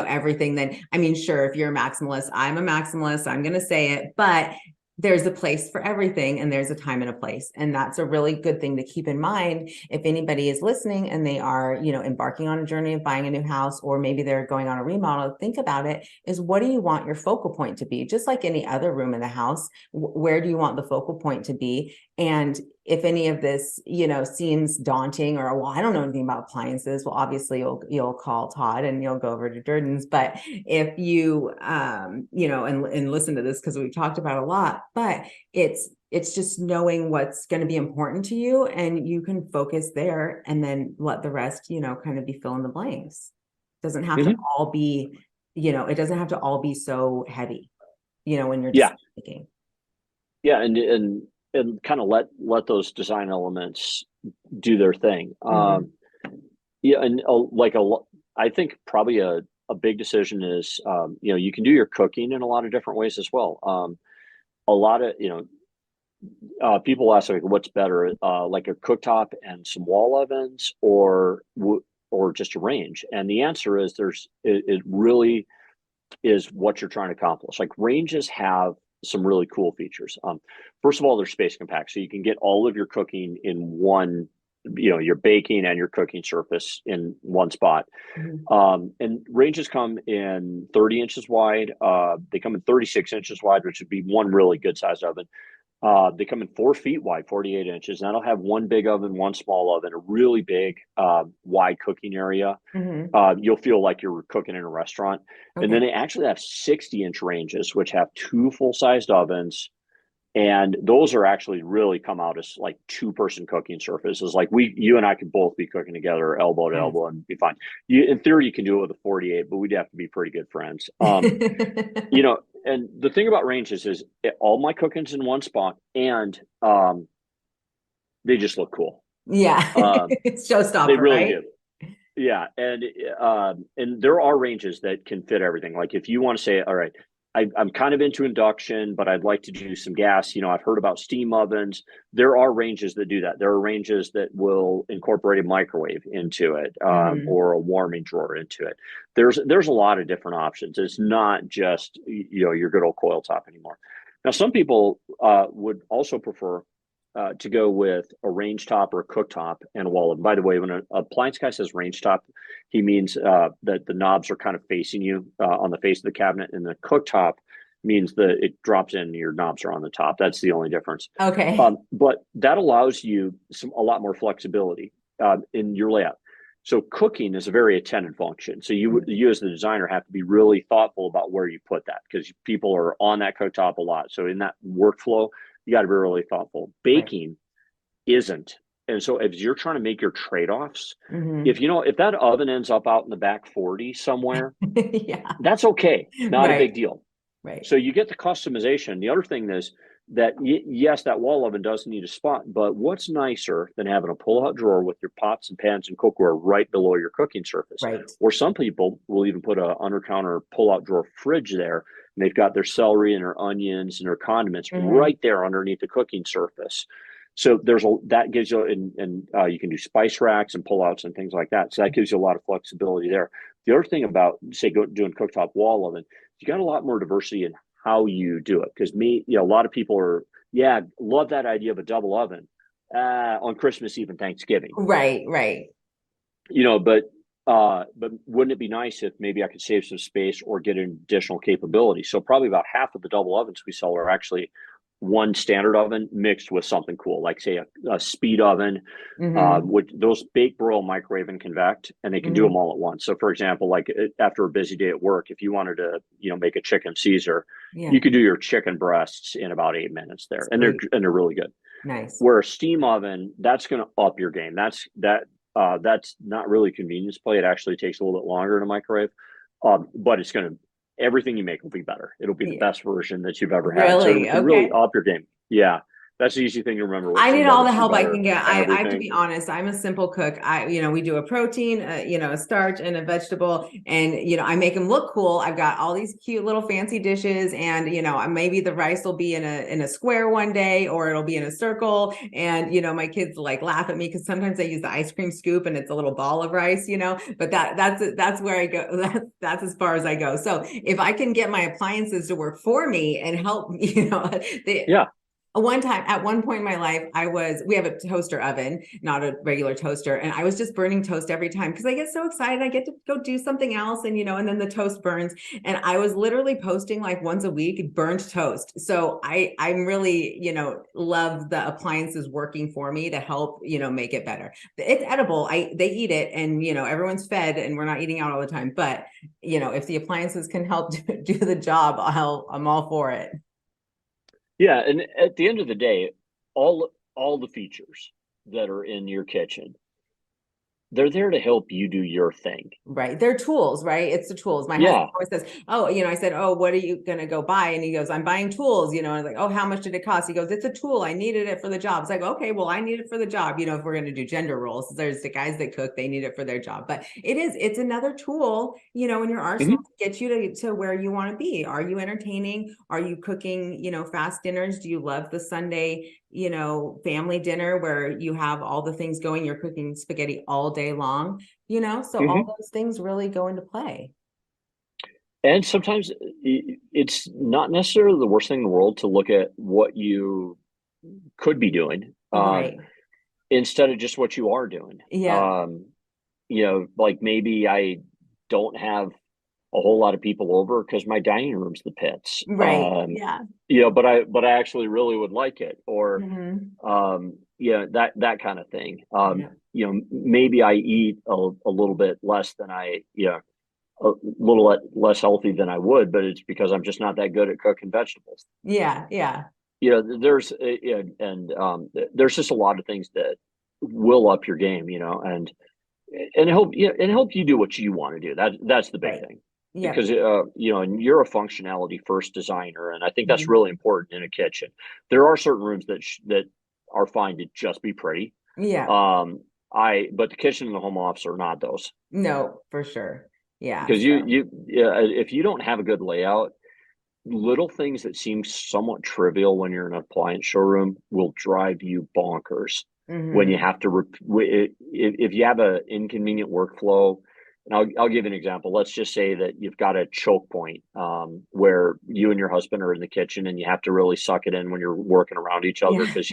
everything, then I mean, sure, if you're a maximalist, I'm a maximalist, I'm going to say it, but there's a place for everything and there's a time and a place. And that's a really good thing to keep in mind. If anybody is listening and they are, embarking on a journey of buying a new house, or maybe they're going on a remodel, think about it is, what do you want your focal point to be? Just like any other room in the house, where do you want the focal point to be? And if any of this, seems daunting, or, well, I don't know anything about appliances, well, obviously you'll call Todd and you'll go over to Durden's. But if you, and listen to this, because we've talked about a lot, but it's just knowing what's going to be important to you, and you can focus there and then let the rest, kind of be fill in the blanks. It doesn't have to all be, it doesn't have to all be so heavy, when you're Yeah. thinking. Yeah. And kind of let those design elements do their thing. Yeah, and I think probably a big decision is, you can do your cooking in a lot of different ways as well. A lot of, people ask like, what's better, like a cooktop and some wall ovens, or just a range? And the answer is it really is what you're trying to accomplish. Like ranges have some really cool features. First of all, they're space compact, so you can get all of your cooking in one, your baking and your cooking surface in one spot. And ranges come in 30 inches wide. They come in 36 inches wide, which would be one really good sized oven. They come in 4 feet wide, 48 inches. And that'll have one big oven, one small oven, a really big, wide cooking area. You'll feel like you're cooking in a restaurant. Okay. And then they actually have 60-inch ranges, which have 2 full-sized ovens. And those are actually really come out as like 2-person cooking surfaces. Like you and I could both be cooking together, elbow to elbow, and be fine. In theory, you can do it with a 48, but we'd have to be pretty good friends. And the thing about ranges is all my cooking's in one spot, and they just look cool. Yeah. It's showstopper, They really right? do. Yeah, and there are ranges that can fit everything. Like if you want to say, all right, I'm kind of into induction, but I'd like to do some gas. I've heard about steam ovens. There are ranges that do that. There are ranges that will incorporate a microwave into it, or a warming drawer into it. There's a lot of different options. It's not just your good old coil top anymore. Now, some people would also prefer to go with a range top or a cooktop and a wall oven. By the way, when an appliance guy says range top, he means that the knobs are kind of facing you on the face of the cabinet, and the cooktop means that it drops in, your knobs are on the top. That's the only difference. Okay. But that allows you a lot more flexibility in your layout. So cooking is a very attended function. So you as the designer have to be really thoughtful about where you put that, because people are on that cooktop a lot. So in that workflow, you got to be really thoughtful. Baking isn't. And so if you're trying to make your trade-offs, if that oven ends up out in the back 40 somewhere, that's okay. Not a big deal. Right. So you get the customization. The other thing is that yes, that wall oven does need a spot, but what's nicer than having a pull-out drawer with your pots and pans and cookware right below your cooking surface? Right. Or some people will even put a under-counter pull-out drawer fridge there, and they've got their celery and their onions and their condiments right there underneath the cooking surface. So that gives you, and you can do spice racks and pullouts and things like that. So that gives you a lot of flexibility there. The other thing about, say, doing cooktop wall oven, you got a lot more diversity in how you do it. Because a lot of people love that idea of a double oven on Christmas Eve and Thanksgiving. Right. But wouldn't it be nice if maybe I could save some space or get an additional capability? So probably about half of the double ovens we sell are actually one standard oven mixed with something cool, like say a speed oven, with those bake, broil, microwave, and convect, and they can do them all at once. So for example, like after a busy day at work, if you wanted to, make a chicken Caesar, you could do your chicken breasts in about 8 minutes there. And they're really good. Nice. Where a steam oven, that's going to up your game. That's not really a convenience play. It actually takes a little bit longer in a microwave, but it's going to, everything you make will be better. It'll be the best version that you've ever had. Really? So it can really up your game. Yeah. That's the easy thing to remember. I need all the help I can get. I have to be honest. I'm a simple cook. We do a protein, a starch and a vegetable, and, I make them look cool. I've got all these cute little fancy dishes, and, maybe the rice will be in a square one day, or it'll be in a circle. And, my kids like laugh at me because sometimes I use the ice cream scoop and it's a little ball of rice, but that's where I go. That's as far as I go. So if I can get my appliances to work for me and help, at one point in my life, we have a toaster oven, not a regular toaster. And I was just burning toast every time because I get so excited. I get to go do something else, and, and then the toast burns. And I was literally posting like once a week, burnt toast. So I'm really, love the appliances working for me to help, make it better. It's edible. They eat it, and, everyone's fed, and we're not eating out all the time. But, if the appliances can help do the job, I'm all for it. Yeah, and at the end of the day, all the features that are in your kitchen they're there to help you do your thing. Right. They're tools, right? It's the tools. My husband always says, oh, I said, oh, what are you going to go buy? And he goes, I'm buying tools, and I was like, oh, how much did it cost? He goes, it's a tool. I needed it for the job. It's like, okay, well, I need it for the job. If we're going to do gender roles, there's the guys that cook, they need it for their job, but it's another tool, in your arsenal to get you to where you want to be. Are you entertaining? Are you cooking, fast dinners? Do you love the Sunday, family dinner where you have all the things going, you're cooking spaghetti all day long, so all those things really go into play. And sometimes it's not necessarily the worst thing in the world to look at what you could be doing, Right. instead of just what you are doing. Yeah. Like maybe I don't have a whole lot of people over because my dining room's the pits. Right. Yeah. But I actually really would like it, or that kind of thing. Maybe I eat a little bit less than a little less healthy than I would, but it's because I'm just not that good at cooking vegetables. Yeah. Yeah. There's just a lot of things that will up your game, and help you do what you want to do. That's the big thing. Yeah. Because and you're a functionality first designer, and I think that's really important in a kitchen. There are certain rooms that are fine to just be pretty. Yeah. But the kitchen and the home office are not those. No, for sure. Yeah. Because if you don't have a good layout, little things that seem somewhat trivial when you're in an appliance showroom will drive you bonkers when you have to, if you have an inconvenient workflow. And I'll give you an example. Let's just say that you've got a choke point where you and your husband are in the kitchen and you have to really suck it in when you're working around each other because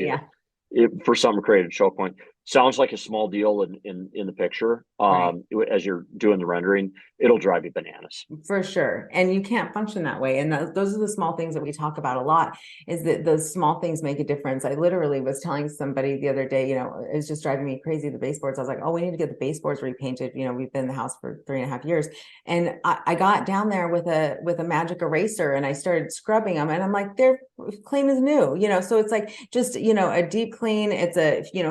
for something create a choke point. Sounds like a small deal in the picture. As you're doing the rendering, it'll drive you bananas. For sure. And you can't function that way. And those are the small things that we talk about a lot, is that those small things make a difference. I literally was telling somebody the other day, it was just driving me crazy, the baseboards. I was like, oh, we need to get the baseboards repainted. We've been in the house for 3.5 years. And I got down there with a magic eraser and I started scrubbing them, and I'm like, they're clean as new, so it's like just, a deep clean. It's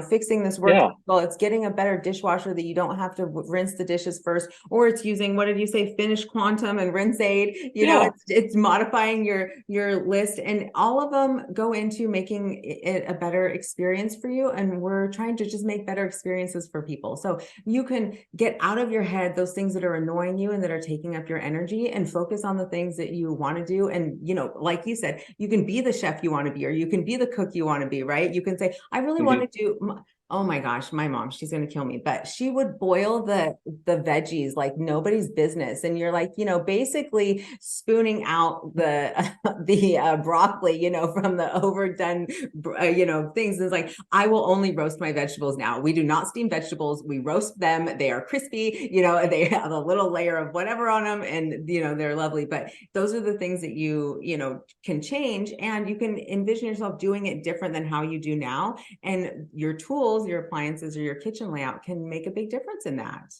fixing this work. Well, it's getting a better dishwasher that you don't have to rinse the dishes first, or it's using, what did you say, Finish Quantum and Rinse Aid, it's modifying your list, and all of them go into making it a better experience for you. And we're trying to just make better experiences for people. So you can get out of your head those things that are annoying you and that are taking up your energy, and focus on the things that you want to do. And, like you said, you can be the chef you want to be, or you can be the cook you want to be, right? You can say, I really want to do, oh my gosh, my mom, she's going to kill me, but she would boil the veggies like nobody's business. And you're like, basically spooning out the broccoli, from the overdone, things. It's like, I will only roast my vegetables now. We do not steam vegetables. We roast them. They are crispy, they have a little layer of whatever on them, and, they're lovely. But those are the things that you can change, and you can envision yourself doing it different than how you do now. And your tools, your appliances, or your kitchen layout can make a big difference in that.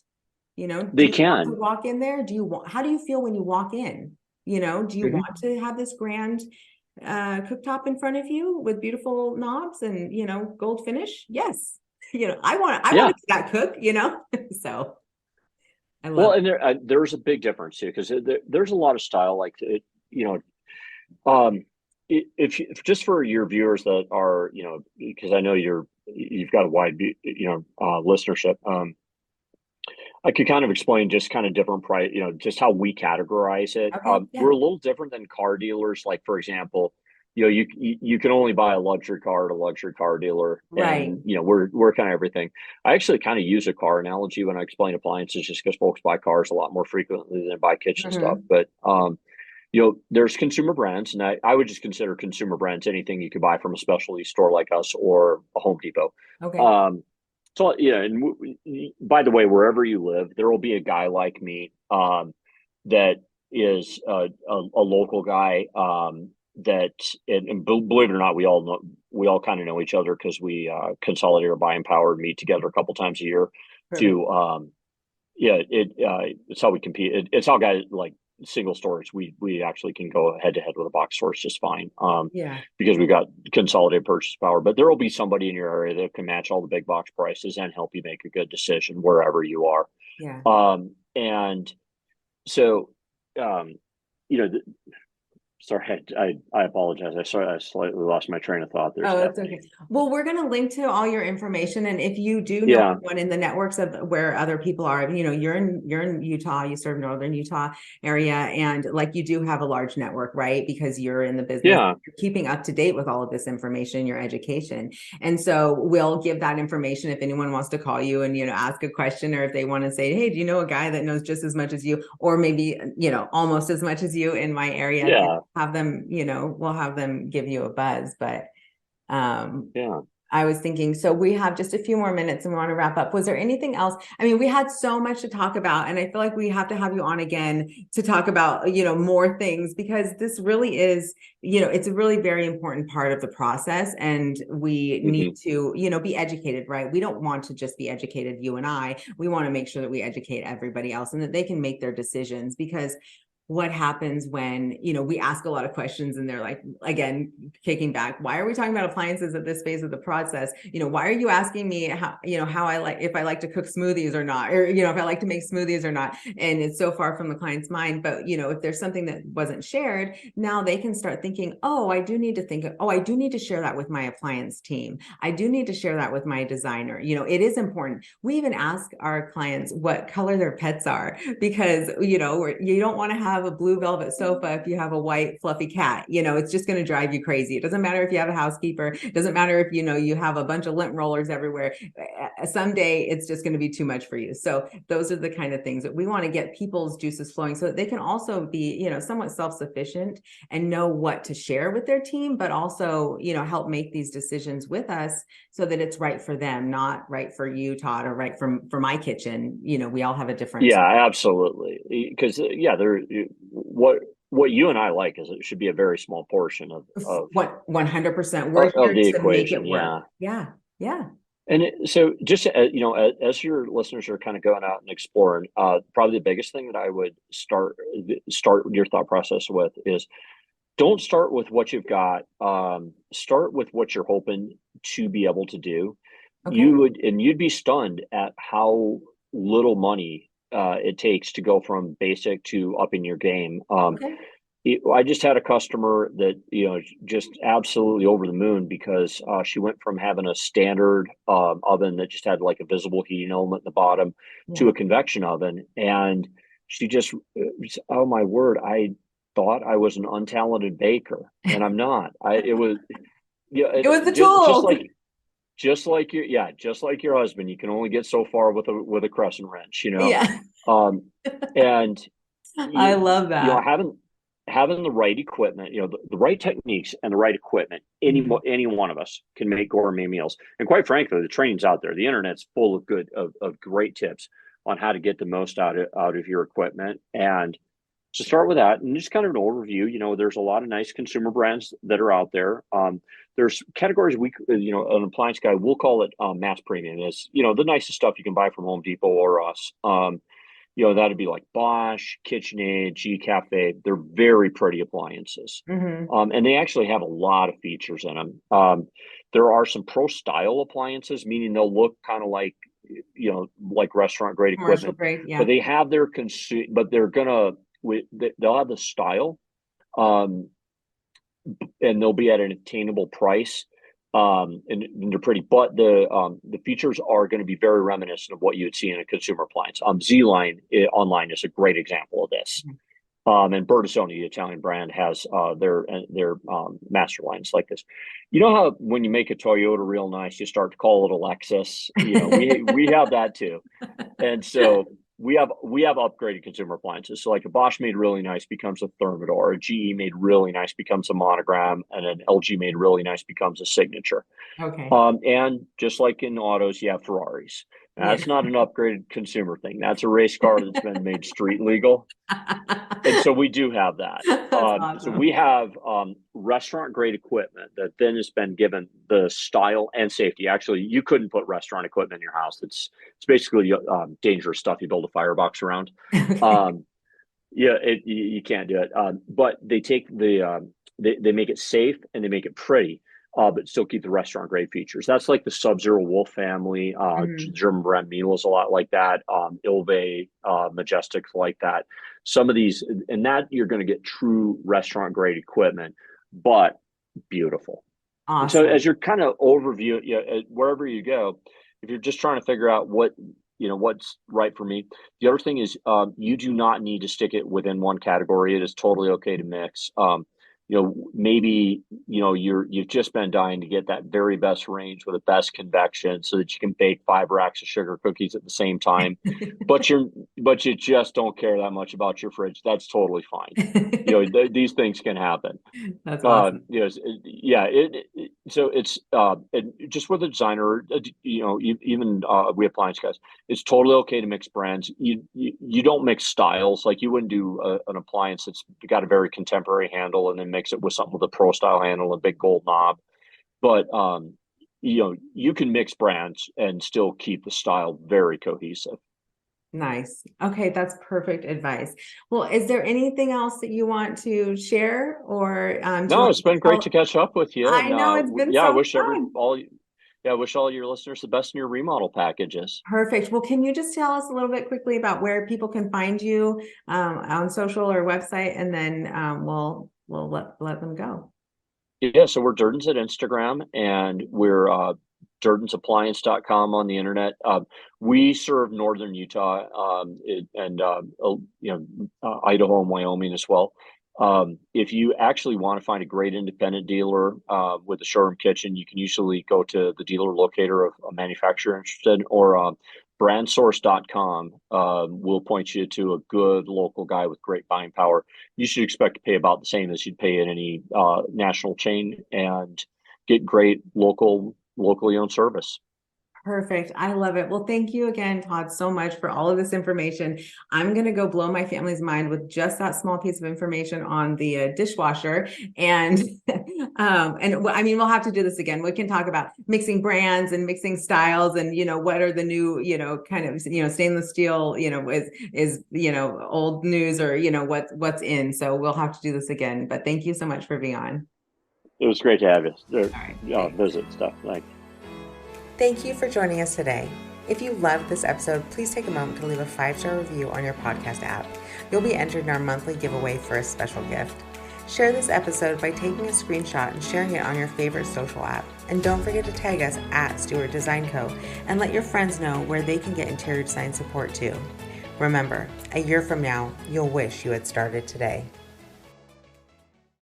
They can. Want to walk in there? How do you feel when you walk in? Do you want to have this grand cooktop in front of you with beautiful knobs and, gold finish? Yes. I want to be that cook, so I love it. And there's a big difference too, because there's a lot of style, like if just for your viewers that are, because I know you've got a wide, listenership. I could kind of explain just kind of different price, just how we categorize it. Okay, We're a little different than car dealers. Like, for example, you can only buy a luxury car at a luxury car dealer, right? And we're kind of everything. I actually kind of use a car analogy when I explain appliances, just because folks buy cars a lot more frequently than buy kitchen stuff. But there's consumer brands, and I would just consider consumer brands anything you could buy from a specialty store like us or a Home Depot. Okay. So, and by the way, wherever you live, there will be a guy like me that is a local guy and believe it or not, we all kind of know each other because we consolidate our buying power and meet together a couple times a year. Perfect. It's how we compete. It's how guys like single stores, we actually can go head to head with a box stores just fine. Yeah. Because we've got consolidated purchase power. But there will be somebody in your area that can match all the big box prices and help you make a good decision wherever you are. Yeah. And so, you know, sorry, I apologize. I slightly lost my train of thought there. Oh, it's okay. Well, we're going to link to all your information. And if you do know anyone in the networks of where other people are, you know, you're in Utah, you serve Northern Utah area. And like, you do have a large network, right? Because you're in the business, you're keeping up to date with all of this information, your education. And so we'll give that information if anyone wants to call you and, you know, ask a question, or if they want to say, hey, do you know a guy that knows just as much as you, or maybe, you know, almost as much as you in my area? Yeah. Have them, you know, we'll have them give you a buzz. But I was thinking, so we have just a few more minutes and we want to wrap up. Was there anything else? I mean, we had so much to talk about, and I feel like we have to have you on again to talk about, you know, more things, because this really is, you know, it's a really very important part of the process, and we need to, you know, be educated, right? We don't want to just be educated, you and I. We want to make sure that we educate everybody else and that they can make their decisions, because what happens when, you know, we ask a lot of questions and they're like, again, kicking back, why are we talking about appliances at this phase of the process? You know, why are you asking me how, you know, how I like, if I like to cook smoothies or not, or, you know, if I like to make smoothies or not. And it's so far from the client's mind. But, you know, if there's something that wasn't shared, now they can start thinking, oh, I do need to share that with my appliance team. I do need to share that with my designer. You know, it is important. We even ask our clients what color their pets are, because, you know, you don't want to have a blue velvet sofa if you have a white fluffy cat. You know, it's just going to drive you crazy. It doesn't matter if you have a housekeeper. It doesn't matter if, you know, you have a bunch of lint rollers everywhere. Someday it's just going to be too much for you. So those are the kind of things that we want to get people's juices flowing, so that they can also be, you know, somewhat self-sufficient and know what to share with their team, but also, you know, help make these decisions with us so that it's right for them, not right for you, Todd, or right for my kitchen. You know, we all have a different. Yeah, absolutely. Because what you and I like is it should be a very small portion of what 100%. We're here the to equation. make it work. Yeah. And so, just you know, as your listeners are kind of going out and exploring, probably the biggest thing that I would start your thought process with is, don't start with what you've got. Start with what you're hoping to be able to do. Okay. You'd be stunned at how little money it takes to go from basic to upping your game. Okay. I just had a customer that, you know, just absolutely over the moon, because she went from having a standard oven that just had like a visible heating element in the bottom to a convection oven. And she just, oh my word, I thought I was an untalented baker, and I'm not. It was the tool. Just like your husband, you can only get so far with a crescent wrench, you know. Yeah. And I love that. You know, having the right equipment, you know, the right techniques and the right equipment, any one of us can make gourmet meals. And quite frankly, the training's out there. The internet's full of great tips on how to get the most out of your equipment. And to start with that, and just kind of an overview, you know, there's a lot of nice consumer brands that are out there. There's categories you know, an appliance guy, we'll call it mass premium. Is, you know, the nicest stuff you can buy from Home Depot or us. You know, that'd be like Bosch, KitchenAid, G Cafe. They're very pretty appliances. And they actually have a lot of features in them. There are some pro style appliances, meaning they'll look kind of like, you know, like restaurant grade equipment, but they have their but they'll have the style, and they'll be at an attainable price. And they're pretty, but the features are going to be very reminiscent of what you would see in a consumer appliance. Z-Line online is a great example of this. And Bertasoni, the Italian brand, has their master lines like this. You know how when you make a Toyota real nice, you start to call it a Lexus. You know, we have that too. And so we have upgraded consumer appliances. So like a Bosch made really nice becomes a Thermador, a GE made really nice becomes a Monogram, and an LG made really nice becomes a Signature. Okay. And just like in autos, you have Ferraris. That's not an upgraded consumer thing. That's a race car that's been made street legal. And so we do have that. Awesome. So we have restaurant grade equipment that then has been given the style and safety. Actually, you couldn't put restaurant equipment in your house. It's basically dangerous stuff you build a firebox around. Yeah, you can't do it. But they take they make it safe and they make it pretty, but still keep the restaurant grade features. That's like the Sub-Zero Wolf family. Mhm. German brand Milo is a lot like that. Ilve, Majestic's like that. Some of these, and that you're going to get true restaurant grade equipment, but beautiful. And so Awesome. as you're kind of overview, wherever you go, if you're just trying to figure out what's right for me, the other thing is you do not need to stick it within one category. It is totally okay to mix. Maybe you've just been dying to get that very best range with the best convection so that you can bake 5 racks of sugar cookies at the same time, but you just don't care that much about your fridge. That's totally fine. These things can happen. That's awesome. Yeah. So it's just with a designer, even we appliance guys, it's totally okay to mix brands. You don't mix styles. Like you wouldn't do an appliance that's got a very contemporary handle and then mix it with something with a pro style handle, a big gold knob. But you can mix brands and still keep the style very cohesive. Nice. Okay, that's perfect advice. Well, is there anything else that you want to share, or do you No, want it's to been great to tell? catch up with you, I and know it's been yeah, I so wish fun. all your listeners the best in your remodel packages. Perfect. Well, can you just tell us a little bit quickly about where people can find you on social or website, and then we'll let them go. Yeah, so we're Durden's at Instagram, and we're DurdensAppliance.com on the internet. We serve northern Utah, and Idaho and Wyoming as well. If you actually want to find a great independent dealer with a showroom kitchen, you can usually go to the dealer locator of a manufacturer interested, or brandsource.com will point you to a good local guy with great buying power. You should expect to pay about the same as you'd pay at any national chain and get great locally owned service. Perfect. I love it. Well, thank you again, Todd, so much for all of this information. I'm going to go blow my family's mind with just that small piece of information on the dishwasher. And, I mean, we'll have to do this again. We can talk about mixing brands and mixing styles and, what are the new, kind of, stainless steel, is, old news or, what's in. So we'll have to do this again, but thank you so much for being on. It was great to have All right. you visit stuff. Thanks. Thank you for joining us today. If you loved this episode, please take a moment to leave a 5-star review on your podcast app. You'll be entered in our monthly giveaway for a special gift. Share this episode by taking a screenshot and sharing it on your favorite social app. And don't forget to tag us at Stewart Design Co. and let your friends know where they can get interior design support too. Remember, a year from now, you'll wish you had started today.